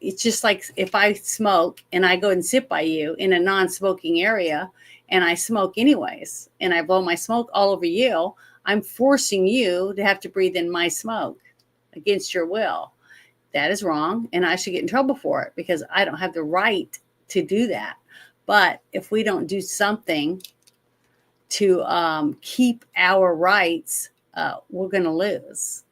It's just like if I smoke and I go and sit by you in a non-smoking area and I smoke anyways, and I blow my smoke all over you, I'm forcing you to have to breathe in my smoke against your will. That is wrong, and I should get in trouble for it because I don't have the right to do that. But if we don't do something to keep our rights, we're going to lose.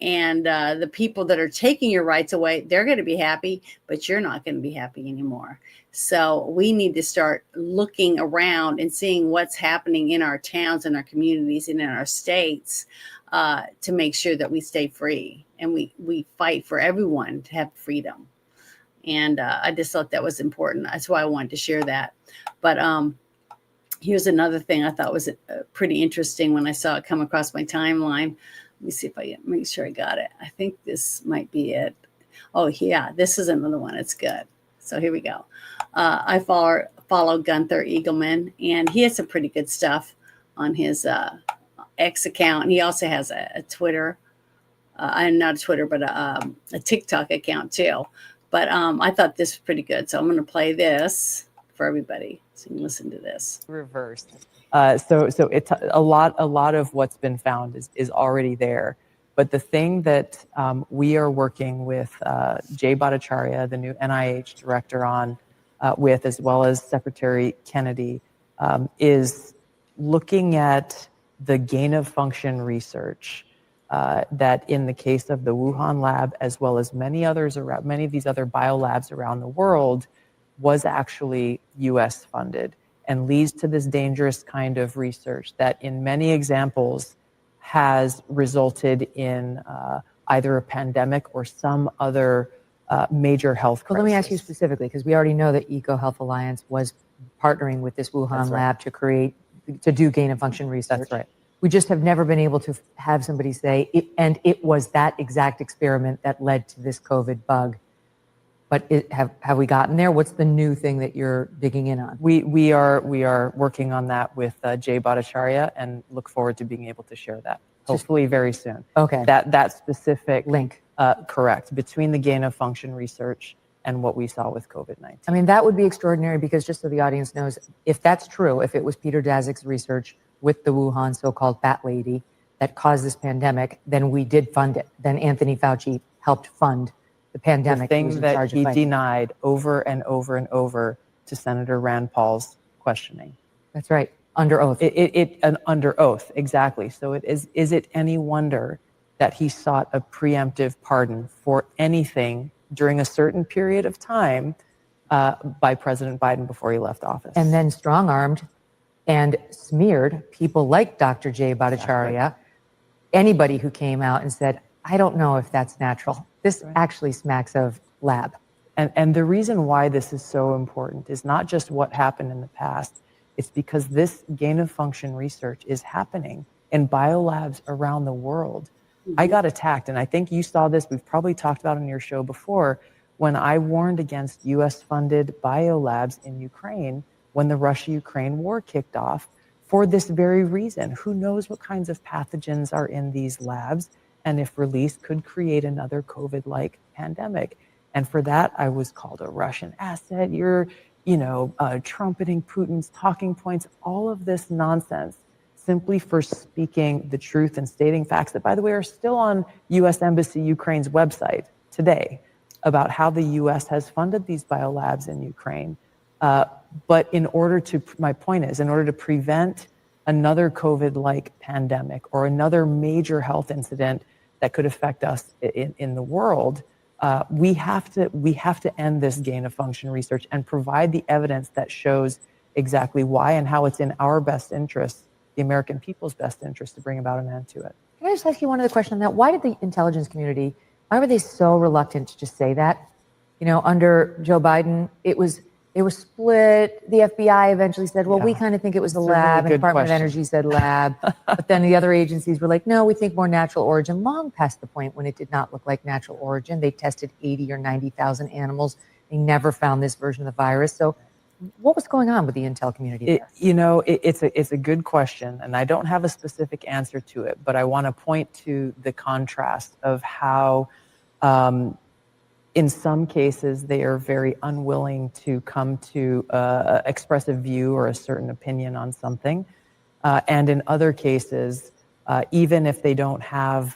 And the people that are taking your rights away, they're going to be happy, but you're not going to be happy anymore. So we need to start looking around and seeing what's happening in our towns and our communities and in our states to make sure that we stay free and we fight for everyone to have freedom. And I just thought that was important. That's why I wanted to share that. But here's another thing I thought was pretty interesting when I saw it come across my timeline. Let me see if I can make sure I got it. I think this might be it. Oh, yeah, this is another one. It's good. So here we go. I follow Gunther Eagleman, and he has some pretty good stuff on his X account. And he also has a Twitter, not a Twitter, but a TikTok account too. But I thought this was pretty good. So I'm going to play this for everybody so you can listen to this. Reversed. So it's a lot of what's been found is already there. But the thing that we are working with Jay Bhattacharya, the new NIH director, on with, as well as Secretary Kennedy, is looking at the gain of function research that in the case of the Wuhan lab, as well as many of these other biolabs around the world, was actually U.S. funded and leads to this dangerous kind of research that in many examples has resulted in either a pandemic or some other major health crisis. Well, let me ask you specifically, because we already know that EcoHealth Alliance was partnering with this Wuhan lab to do gain of function research. That's right. We just have never been able to have somebody say, it was that exact experiment that led to this COVID bug. But have we gotten there? What's the new thing that you're digging in on? We are working on that with Jay Bhattacharya and look forward to being able to share that hopefully very soon. Okay. That specific link. Correct, between the gain of function research and what we saw with COVID-19. I mean, that would be extraordinary because just so the audience knows, if that's true, if it was Peter Daszak's research with the Wuhan so-called fat lady that caused this pandemic, then we did fund it. Then Anthony Fauci helped fund the pandemic. The He was thing in that charge of he fighting. denied over and over and over to Senator Rand Paul's questioning. That's right, under oath. Under oath, exactly. So is it any wonder that he sought a preemptive pardon for anything during a certain period of time by President Biden before he left office? And then strong-armed and smeared people like Dr. Jay Bhattacharya, anybody who came out and said, I don't know if that's natural. This actually smacks of lab. And the reason why this is so important is not just what happened in the past, it's because this gain-of-function research is happening in biolabs around the world. I got attacked, and I think you saw this, we've probably talked about it on your show before, when I warned against US-funded biolabs in Ukraine when the Russia-Ukraine war kicked off for this very reason. Who knows what kinds of pathogens are in these labs, and if released, could create another COVID-like pandemic. And for that, I was called a Russian asset. You're, trumpeting Putin's talking points, all of this nonsense, simply for speaking the truth and stating facts that, by the way, are still on U.S. Embassy Ukraine's website today about how the U.S. has funded these biolabs in Ukraine. But my point is, in order to prevent another COVID-like pandemic or another major health incident that could affect us in the world, we have to end this gain-of-function research and provide the evidence that shows exactly why and how it's in our best interest, the American people's best interest, to bring about an end to it. Can I just ask you one other question on that? Why did the intelligence community, why were they so reluctant to just say that? Under Joe Biden, it was split. The FBI eventually said, well, we kind of think it was the lab, and Department of Energy said lab. But then the other agencies were like, no, we think more natural origin, long past the point when it did not look like natural origin. They tested 80 or 90,000 animals. They never found this version of the virus. So what was going on with the intel community there? It's a good question, and I don't have a specific answer to it, but I want to point to the contrast of how in some cases, they are very unwilling to come to express a view or a certain opinion on something. And in other cases, even if they don't have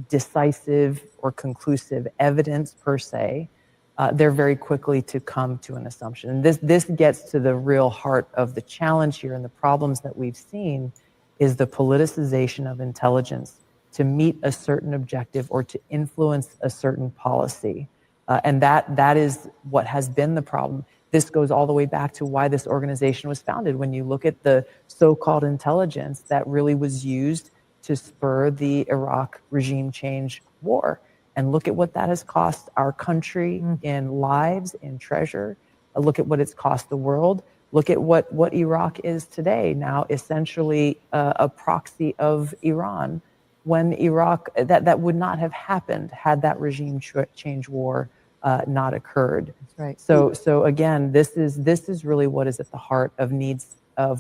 decisive or conclusive evidence per se, they're very quickly to come to an assumption. And this gets to the real heart of the challenge here, and the problems that we've seen is the politicization of intelligence to meet a certain objective or to influence a certain policy. And that is what has been the problem. This goes all the way back to why this organization was founded. When you look at the so-called intelligence that really was used to spur the Iraq regime change war, and look at what that has cost our country in lives, in treasure. Look at what it's cost the world. Look at what Iraq is today, now essentially a proxy of Iran. When Iraq, that would not have happened had that regime change war not occurred. That's right. So again, this is really what is at the heart of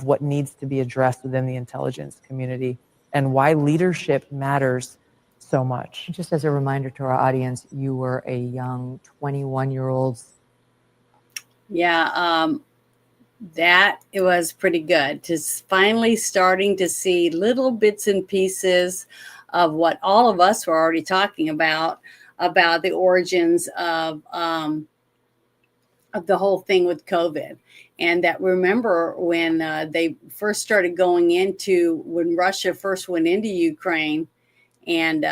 what needs to be addressed within the intelligence community, and why leadership matters so much. Just as a reminder to our audience, you were a young 21-year-old. Yeah, that it was pretty good. Just finally starting to see little bits and pieces of what all of us were already talking about the origins of the whole thing with COVID. And that, remember when they first started going into, when Russia first went into Ukraine, and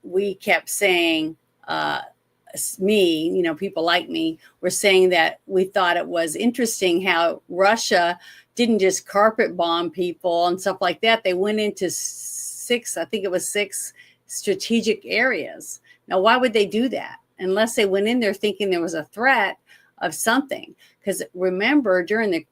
we kept saying, people like me were saying that we thought it was interesting how Russia didn't just carpet bomb people and stuff like that. They went into six strategic areas. Now, why would they do that? Unless they went in there thinking there was a threat of something. Because remember, during the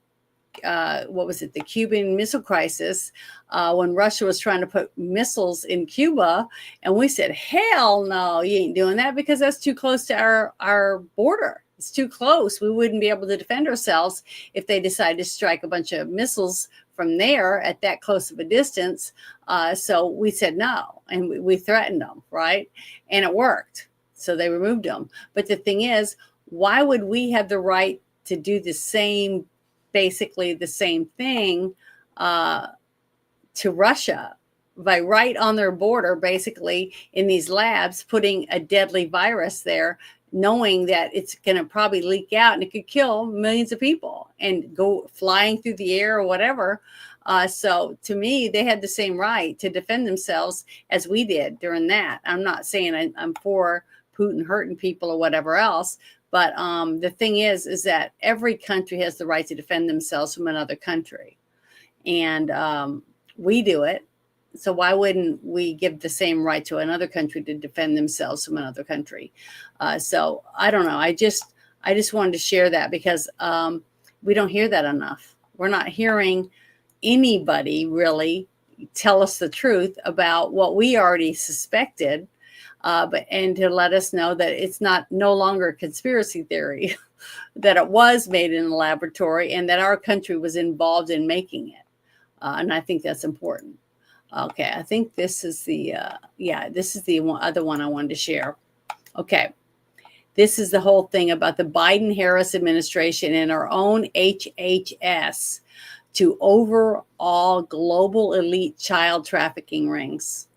the Cuban Missile Crisis, when Russia was trying to put missiles in Cuba, and we said, hell no, you ain't doing that, because that's too close to our border. It's too close. We wouldn't be able to defend ourselves if they decided to strike a bunch of missiles from there at that close of a distance. So we said no, and we threatened them, right? And it worked. So they removed them. But the thing is, why would we have the right to do basically the same thing to Russia by right on their border, basically in these labs, putting a deadly virus there, knowing that it's going to probably leak out and it could kill millions of people and go flying through the air or whatever. So to me, they had the same right to defend themselves as we did during that. I'm not saying I'm for Putin hurting people or whatever else, but the thing is that every country has the right to defend themselves from another country, and we do it. So why wouldn't we give the same right to another country to defend themselves from another country? So I don't know. I just wanted to share that because we don't hear that enough. We're not hearing anybody really tell us the truth about what we already suspected, and to let us know that it's no longer a conspiracy theory, that it was made in a laboratory and that our country was involved in making it. And I think that's important. Okay, I think this is the other one I wanted to share. Okay, this is the whole thing about the Biden-Harris administration and our own HHS to overall global elite child trafficking rings.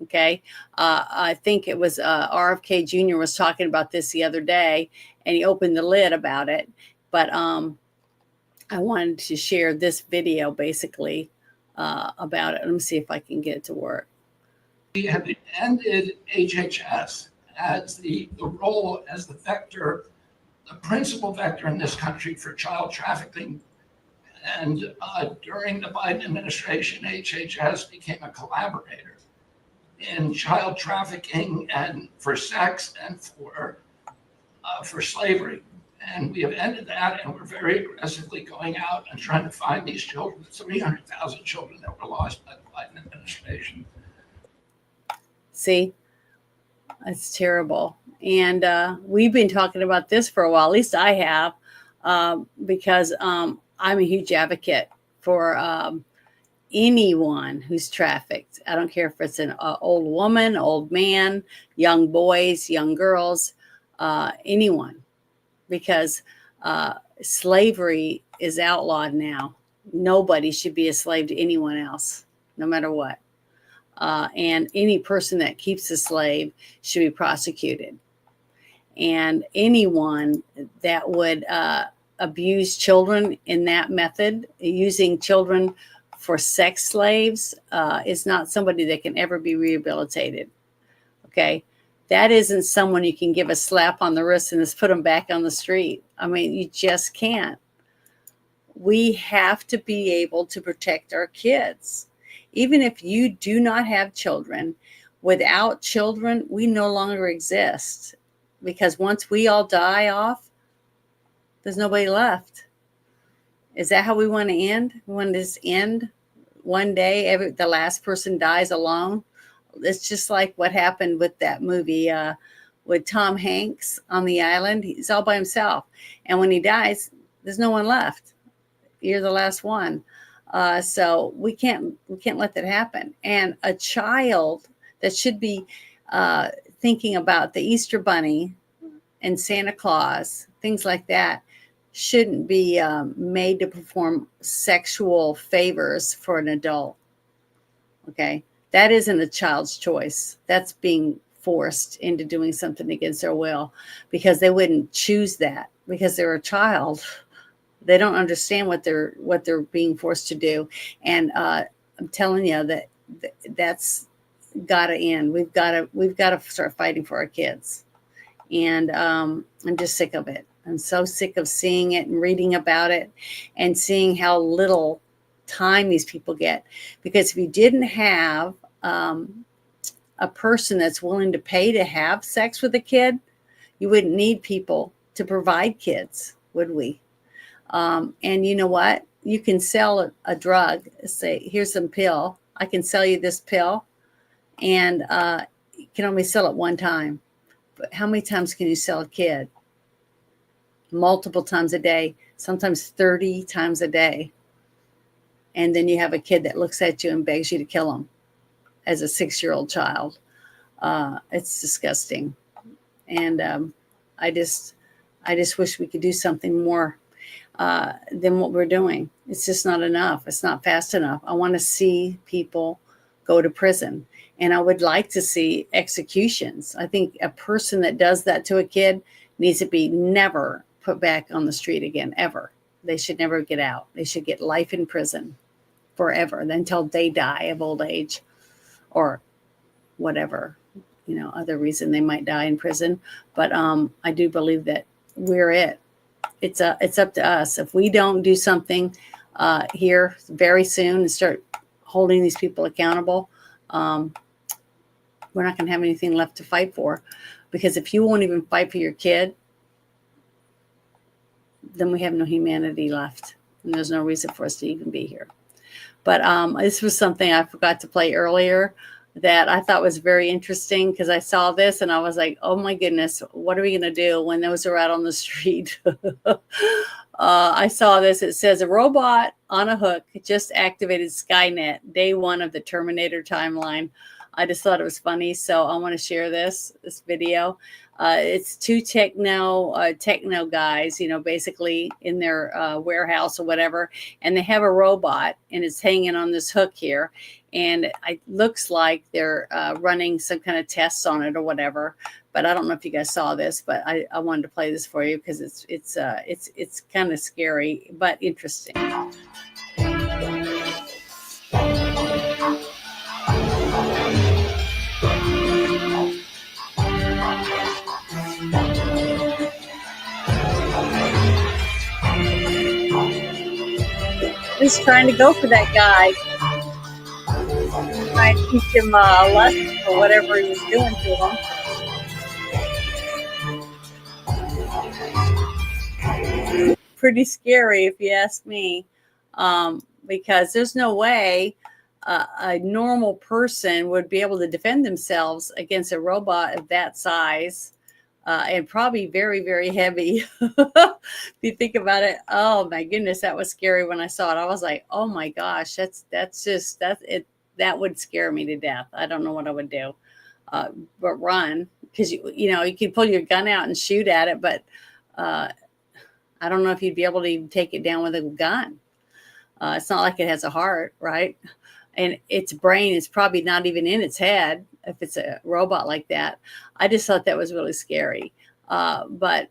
Okay, I think it was RFK Jr. was talking about this the other day, and he opened the lid about it. But I wanted to share this video basically about it. Let me see if I can get it to work. We have ended HHS as the role as the principal vector in this country for child trafficking. And during the Biden administration, HHS became a collaborator in child trafficking and for sex and for slavery. And we have ended that, and we're very aggressively going out and trying to find these children, 300,000 children that were lost by the Biden administration. See, that's terrible. And we've been talking about this for a while, at least I have, because I'm a huge advocate for anyone who's trafficked. I don't care if it's an old woman, old man, young boys, young girls, anyone. Because slavery is outlawed now. Nobody should be a slave to anyone else, no matter what. And any person that keeps a slave should be prosecuted. And anyone that would abuse children in that method, using children for sex slaves, is not somebody that can ever be rehabilitated. Okay? That isn't someone you can give a slap on the wrist and just put them back on the street. I mean, you just can't. We have to be able to protect our kids. Even if you do not have children, without children, we no longer exist. Because once we all die off, there's nobody left. Is that how we want to end? We want to just end one day, the last person dies alone? It's just like what happened with that movie with Tom Hanks on the island. He's all by himself. And when he dies, there's no one left. You're the last one. So we can't let that happen. And a child that should be thinking about the Easter Bunny and Santa Claus, things like that, shouldn't be made to perform sexual favors for an adult. Okay? That isn't a child's choice. That's being forced into doing something against their will, because they wouldn't choose that because they're a child. They don't understand what they're being forced to do. And I'm telling you that's got to end. We've got to start fighting for our kids. And I'm just sick of it. I'm so sick of seeing it and reading about it and seeing how little time these people get. Because if you didn't have a person that's willing to pay to have sex with a kid, you wouldn't need people to provide kids, would we? And you know what? You can sell a drug. Say, here's some pill. I can sell you this pill, and you can only sell it one time. But how many times can you sell a kid? Multiple times a day, sometimes 30 times a day. And then you have a kid that looks at you and begs you to kill him as a 6-year-old child. It's disgusting. And I just wish we could do something more than what we're doing. It's just not enough. It's not fast enough. I want to see people go to prison, and I would like to see executions. I think a person that does that to a kid needs to be never put back on the street again, ever. They should never get out. They should get life in prison forever until they die of old age or whatever, other reason they might die in prison. But I do believe that we're it. It's up to us. If we don't do something here very soon and start holding these people accountable, we're not going to have anything left to fight for. Because if you won't even fight for your kid, then we have no humanity left, and there's no reason for us to even be here. But this was something I forgot to play earlier that I thought was very interesting, because I saw this and I was like, oh my goodness, what are we going to do when those are out on the street? I saw this. It says, a robot on a hook just activated Skynet, day one of the Terminator timeline. I just thought it was funny, so I want to share this video. It's two techno guys, basically in their warehouse or whatever, and they have a robot, and it's hanging on this hook here, and it looks like they're running some kind of tests on it or whatever. But I don't know if you guys saw this, but I wanted to play this for you because it's kind of scary but interesting. He's trying to go for that guy, trying to teach him a lesson for whatever he was doing to him. Pretty scary, if you ask me, because there's no way a normal person would be able to defend themselves against a robot of that size. And probably very, very heavy. If you think about it, oh my goodness, that was scary when I saw it. I was like, oh my gosh, that would scare me to death. I don't know what I would do, but run, because you can pull your gun out and shoot at it, but I don't know if you'd be able to even take it down with a gun. It's not like it has a heart, right? And its brain is probably not even in its head if it's a robot like that. I just thought that was really scary. But,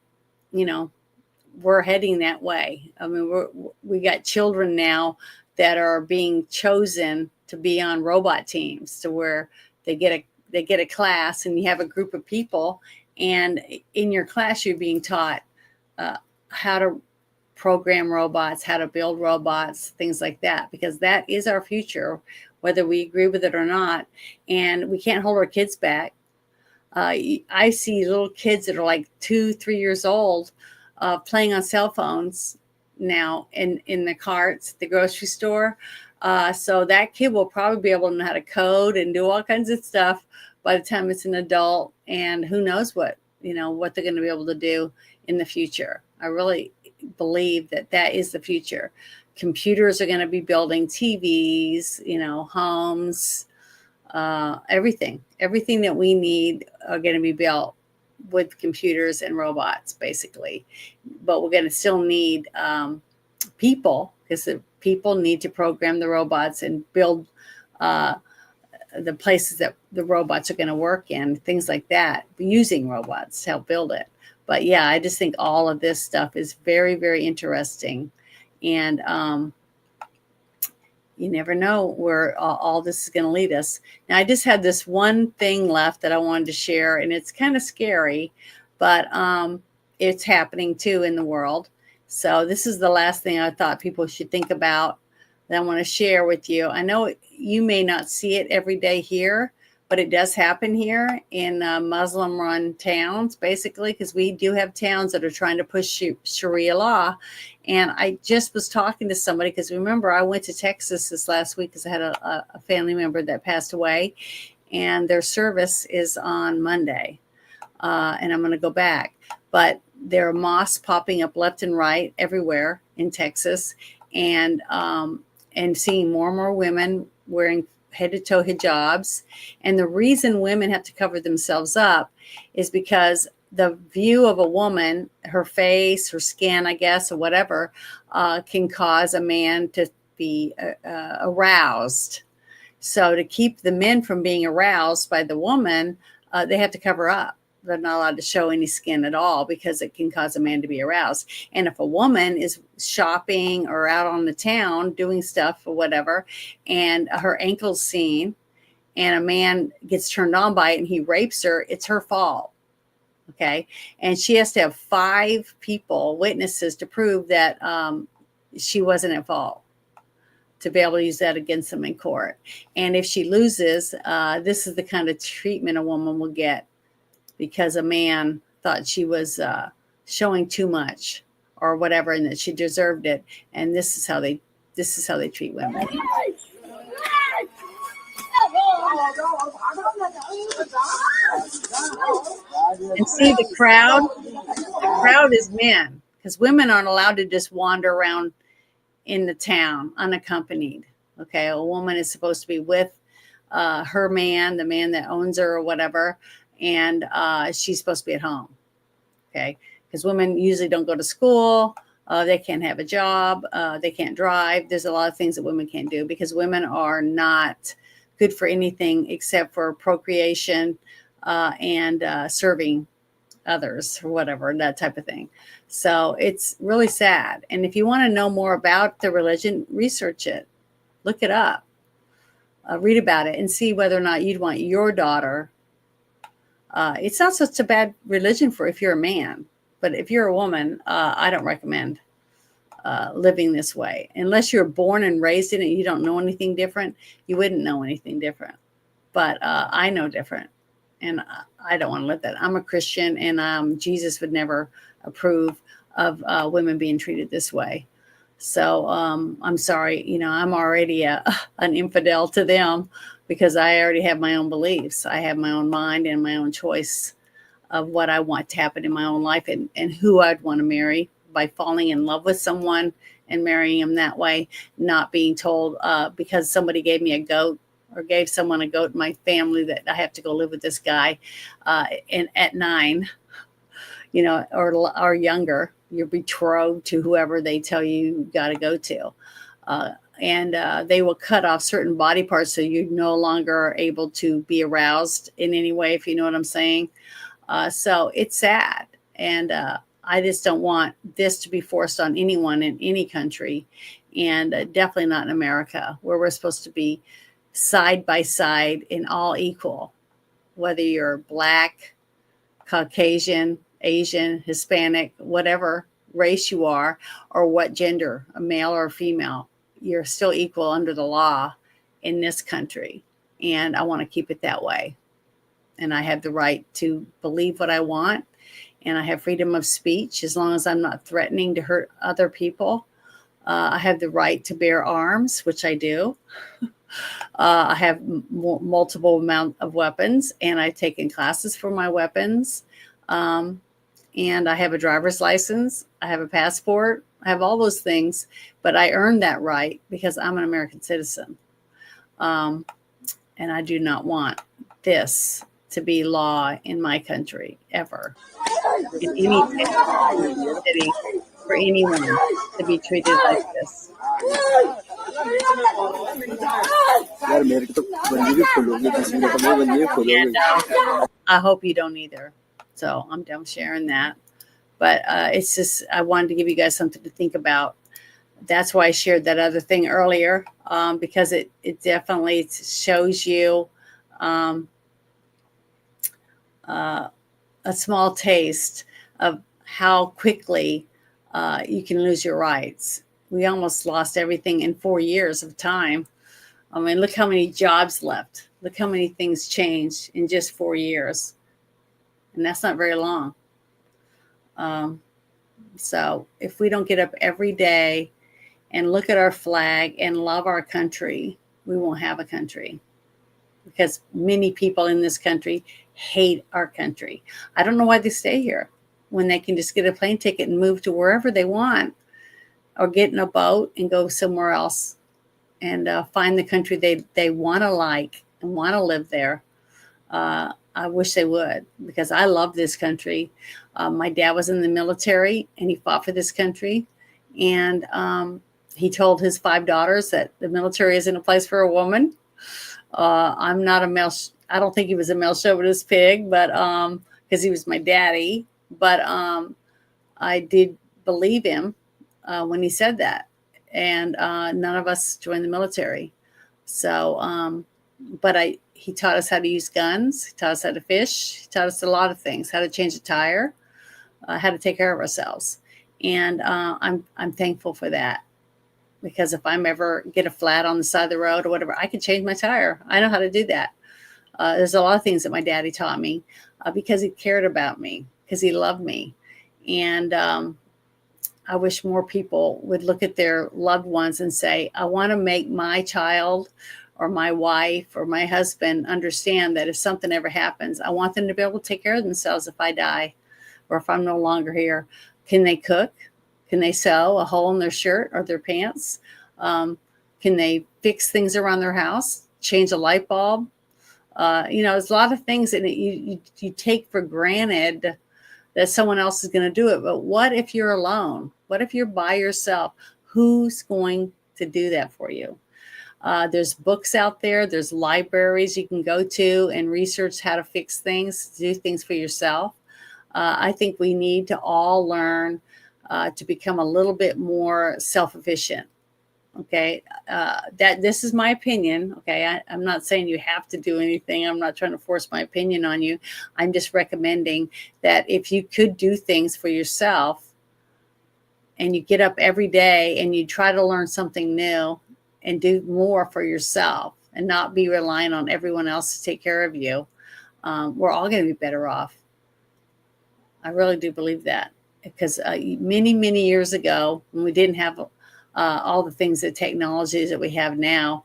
we're heading that way. I mean, we got children now that are being chosen to be on robot teams, to where they get a class, and you have a group of people, and in your class you're being taught how to program robots, how to build robots, things like that, because that is our future, whether we agree with it or not. And we can't hold our kids back. I see little kids that are like 2-3 years old playing on cell phones now in the carts at the grocery store. So that kid will probably be able to know how to code and do all kinds of stuff by the time it's an adult. And who knows what they're going to be able to do in the future. I really believe that is the future. Computers are going to be building TVs, homes, everything that we need are going to be built with computers and robots, basically. But we're going to still need people, because the people need to program the robots and build the places that the robots are going to work in, things like that, using robots to help build it. But yeah, I just think all of this stuff is very, very interesting. And you never know where all this is going to lead us. Now, I just had this one thing left that I wanted to share, and it's kind of scary, but it's happening too in the world. So this is the last thing I thought people should think about that I want to share with you. I know you may not see it every day here, but it does happen here in Muslim-run towns, basically, because we do have towns that are trying to push Sharia law. And I just was talking to somebody, because remember, I went to Texas this last week because I had a family member that passed away, and their service is on Monday, and I'm going to go back. But there are mosques popping up left and right everywhere in Texas, and seeing more and more women wearing head-to-toe hijabs. And the reason women have to cover themselves up is because the view of a woman, her face, her skin, I guess, or whatever, can cause a man to be aroused. So to keep the men from being aroused by the woman, they have to cover up. They're not allowed to show any skin at all because it can cause a man to be aroused. And if a woman is shopping or out on the town doing stuff or whatever, and her ankle's seen, and a man gets turned on by it and he rapes her, it's her fault. Okay. And she has to have 5 people, witnesses, to prove that she wasn't at fault, to be able to use that against them in court. And if she loses, this is the kind of treatment a woman will get because a man thought she was showing too much or whatever, and that she deserved it. And this is how they treat women. And see the crowd? The crowd is men, because women aren't allowed to just wander around in the town unaccompanied. Okay, a woman is supposed to be with her man, the man that owns her or whatever, and she's supposed to be at home. Okay, because women usually don't go to school. They can't have a job. They can't drive. There's a lot of things that women can't do because women are not good for anything except for procreation and serving others or whatever, that type of thing. So it's really sad. And if you want to know more about the religion, research it, look it up, read about it, and see whether or not you'd want your daughter. It's not such a bad religion for if you're a man, but if you're a woman, I don't recommend living this way. Unless you're born and raised in it, you don't know anything different. You wouldn't know anything different. But I know different, and I don't want to live that. I'm a Christian, and Jesus would never approve of women being treated this way. So I'm sorry, I'm already an infidel to them because I already have my own beliefs. I have my own mind and my own choice of what I want to happen in my own life and who I'd want to marry by falling in love with someone and marrying them that way, not being told because somebody gave me a goat or gave someone a goat in my family that I have to go live with this guy and at 9, or younger. You're betrothed to whoever they tell you got to go to. And they will cut off certain body parts so you no longer are able to be aroused in any way, if you know what I'm saying. So it's sad. And I just don't want this to be forced on anyone in any country, and definitely not in America, where we're supposed to be side by side and all equal, whether you're Black, Caucasian, Asian, Hispanic, whatever race you are, or what gender, a male or a female, you're still equal under the law in this country. And I want to keep it that way. And I have the right to believe what I want. And I have freedom of speech as long as I'm not threatening to hurt other people. I have the right to bear arms, which I do. I have multiple amount of weapons, and I've taken classes for my weapons. And I have a driver's license. I have a passport. I have all those things, but I earned that right because I'm an American citizen. And I do not want this to be law in my country ever. In any city for anyone to be treated like this. And I hope you don't either. So I'm done sharing that. But it's just, I wanted to give you guys something to think about. That's why I shared that other thing earlier, because it definitely shows you a small taste of how quickly you can lose your rights. We almost lost everything in 4 years of time. I mean, look how many jobs left. Look how many things changed in just 4 years. And that's not very long. So if we don't get up every day and look at our flag and love our country, we won't have a country. Because many people in this country hate our country. I don't know why they stay here when they can just get a plane ticket and move to wherever they want, or get in a boat and go somewhere else and find the country they want to like and want to live there. I I wish they would, because I love this country. My dad was in the military and he fought for this country. And he told his 5 daughters that the military isn't a place for a woman. I'm not a male. I don't think he was a male chauvinist pig, but because he was my daddy. But I did believe him when he said that. And none of us joined the military. So, he taught us how to use guns. He taught us how to fish. He taught us a lot of things, how to change a tire, how to take care of ourselves. And I'm thankful for that, because if I'm ever get a flat on the side of the road or whatever, I can change my tire. I know how to do that. There's a lot of things that my daddy taught me because he cared about me, because he loved me. And I wish more people would look at their loved ones and say, I want to make my child or my wife or my husband understand that if something ever happens, I want them to be able to take care of themselves if I die or if I'm no longer here. Can they cook? Can they sew a hole in their shirt or their pants? Can they fix things around their house? Change a light bulb? There's a lot of things that you take for granted that someone else is going to do it. But what if you're alone? What if you're by yourself? Who's going to do that for you? There's books out there. There's libraries you can go to and research how to fix things, do things for yourself. I think we need to all learn to become a little bit more self-efficient. Okay. This is my opinion. Okay. I'm not saying you have to do anything. I'm not trying to force my opinion on you. I'm just recommending that if you could do things for yourself and you get up every day and you try to learn something new and do more for yourself and not be relying on everyone else to take care of you, we're all going to be better off. I really do believe that, because many, many years ago, when we didn't have all the things, the technologies that we have now,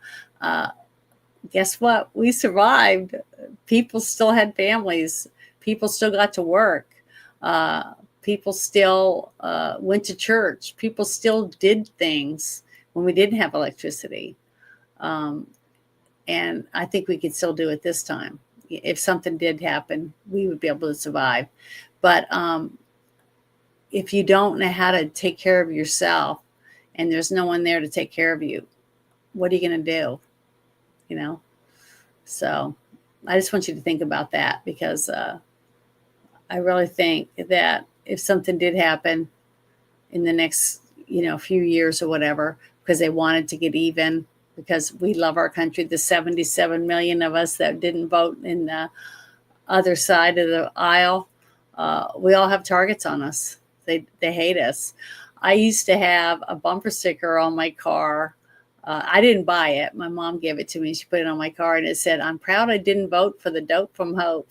guess what? We survived. People still had families. People still got to work. People still went to church. People still did things when we didn't have electricity. And I think we could still do it this time. If something did happen, we would be able to survive. But if you don't know how to take care of yourself and there's no one there to take care of you, what are you going to do? So I just want you to think about that, because I really think that if something did happen in the next, few years or whatever, because they wanted to get even, because we love our country, the 77 million of us that didn't vote in the other side of the aisle, we all have targets on us. They hate us. I used to have a bumper sticker on my car. I didn't buy it. My mom gave it to me. She put it on my car and it said, "I'm proud I didn't vote for the dope from Hope."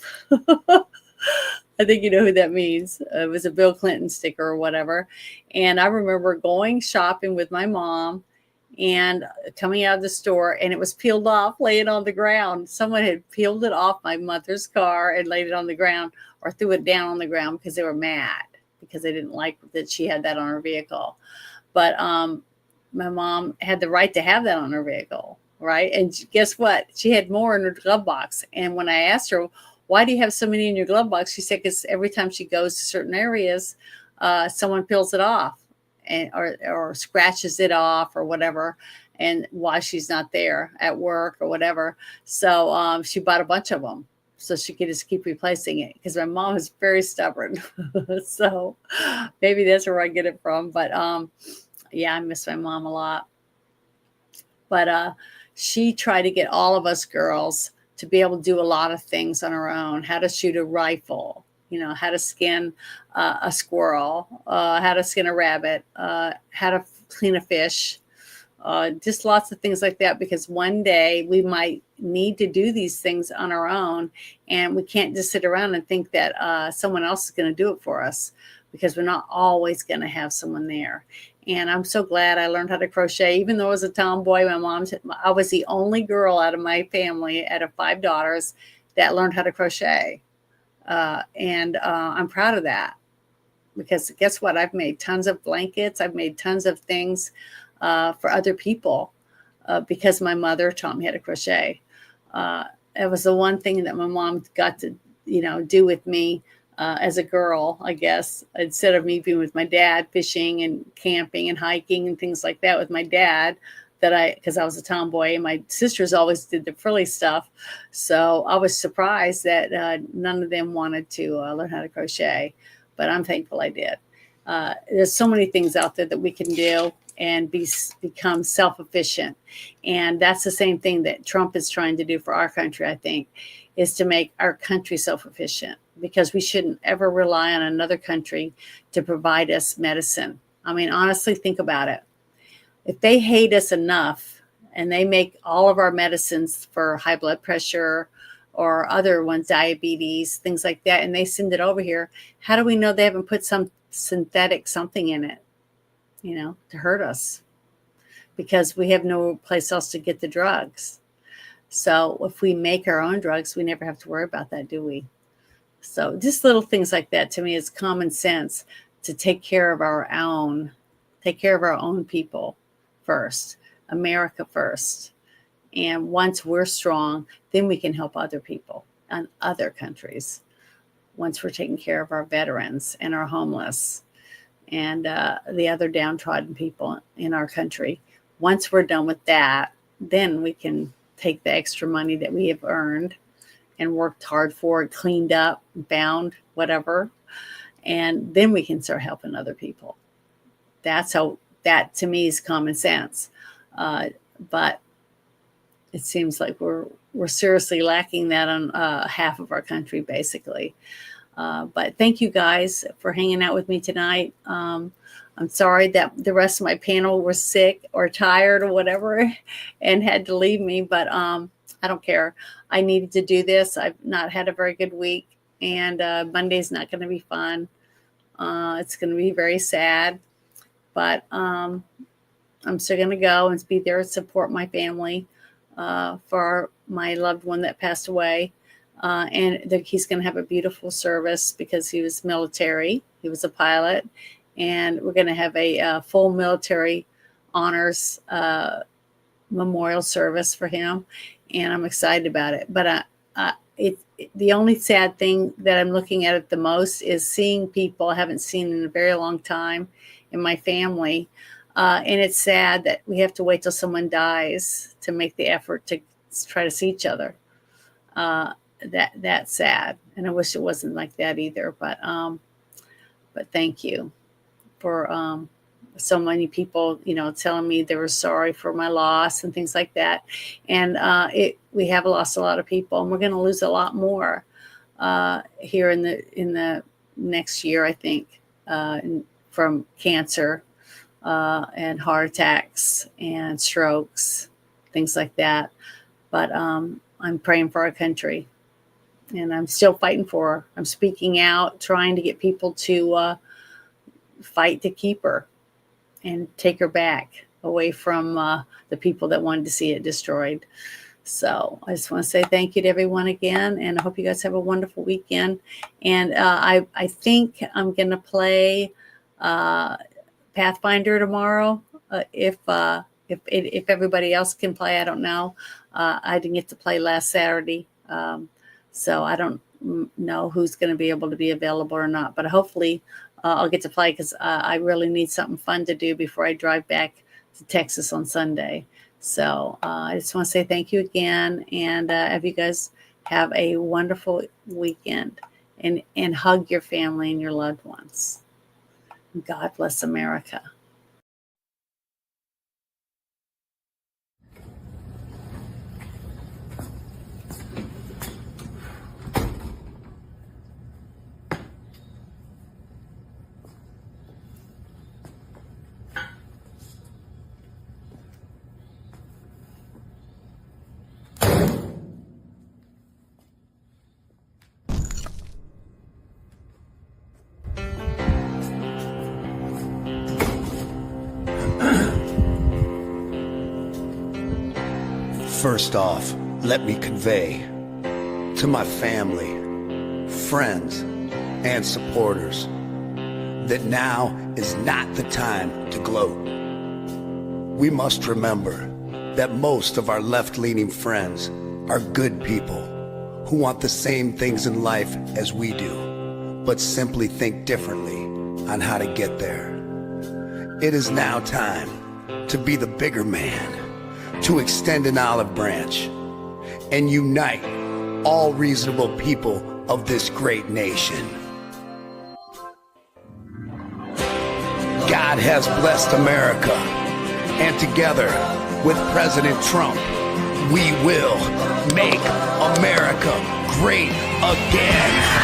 I think you know who that means. It was a Bill Clinton sticker or whatever. And I remember going shopping with my mom and coming out of the store, and it was peeled off, laying on the ground. Someone had peeled it off my mother's car and laid it on the ground, or threw it down on the ground because they were mad, because they didn't like that she had that on her vehicle. But my mom had the right to have that on her vehicle, right? And guess what? She had more in her glove box. And when I asked her, "Why do you have so many in your glove box?" she said, "Because every time she goes to certain areas, someone peels it off and or scratches it off or whatever, and while she's not there at work or whatever." So she bought a bunch of them so she could just keep replacing it, because my mom is very stubborn. So maybe that's where I get it from. But yeah, I miss my mom a lot. But she tried to get all of us girls to be able to do a lot of things on our own: how to shoot a rifle, how to skin a squirrel, how to skin a rabbit, how to clean a fish, just lots of things like that. Because one day we might need to do these things on our own, and we can't just sit around and think that someone else is going to do it for us, because we're not always going to have someone there. And I'm so glad I learned how to crochet, even though I was a tomboy. I was the only girl out of my family, out of 5 daughters, that learned how to crochet. And I'm proud of that, because guess what? I've made tons of blankets. I've made tons of things for other people because my mother taught me how to crochet. It was the one thing that my mom got to do with me as a girl, I guess, instead of me being with my dad, fishing and camping and hiking and things like that with my dad, because I was a tomboy and my sisters always did the frilly stuff. So I was surprised that none of them wanted to learn how to crochet, but I'm thankful I did. There's so many things out there that we can do and become self-efficient. And that's the same thing that Trump is trying to do for our country, I think, is to make our country self-efficient, because we shouldn't ever rely on another country to provide us medicine. I mean, honestly, think about it. If they hate us enough and they make all of our medicines for high blood pressure or other ones, diabetes, things like that, and they send it over here, how do we know they haven't put some synthetic something in it, to hurt us? Because we have no place else to get the drugs. So if we make our own drugs, we never have to worry about that, do we? So just little things like that, to me, is common sense, to take care of our own people first, America first. And once we're strong, then we can help other people and other countries. Once we're taking care of our veterans and our homeless and the other downtrodden people in our country. Once we're done with that, then we can take the extra money that we have earned and worked hard for, cleaned up, bound, whatever, and then we can start helping other people. That to me is common sense. But it seems like we're seriously lacking that on half of our country, basically. But thank you guys for hanging out with me tonight. I'm sorry that the rest of my panel were sick or tired or whatever and had to leave me, but I don't care. I needed to do this. I've not had a very good week, and Monday's not going to be fun. It's going to be very sad, but I'm still going to go and be there and support my family for my loved one that passed away. And he's going to have a beautiful service because he was military. He was a pilot. And we're going to have a full military honors memorial service for him. And I'm excited about it. But the only sad thing that I'm looking at the most is seeing people I haven't seen in a very long time in my family. And it's sad that we have to wait till someone dies to make the effort to try to see each other. That's sad. And I wish it wasn't like that either. But thank you for so many people, telling me they were sorry for my loss and things like that. And we have lost a lot of people, and we're going to lose a lot more here in the next year, I think, from cancer and heart attacks and strokes, things like that. But I'm praying for our country, and I'm still fighting for her. I'm speaking out, trying to get people to fight to keep her and take her back away from the people that wanted to see it destroyed. So I just want to say thank you to everyone again, and I hope you guys have a wonderful weekend. And I think I'm going to play Pathfinder tomorrow. If everybody else can play, I don't know. I didn't get to play last Saturday, so I don't know who's going to be able to be available or not. But hopefully I'll get to play, because I really need something fun to do before I drive back to Texas on Sunday. So I just want to say thank you again, and have you guys have a wonderful weekend, and hug your family and your loved ones. God bless America. First off, let me convey to my family, friends, and supporters that now is not the time to gloat. We must remember that most of our left-leaning friends are good people who want the same things in life as we do, but simply think differently on how to get there. It is now time to be the bigger man, to extend an olive branch and unite all reasonable people of this great nation. God has blessed America, and together with President Trump, we will make America great again.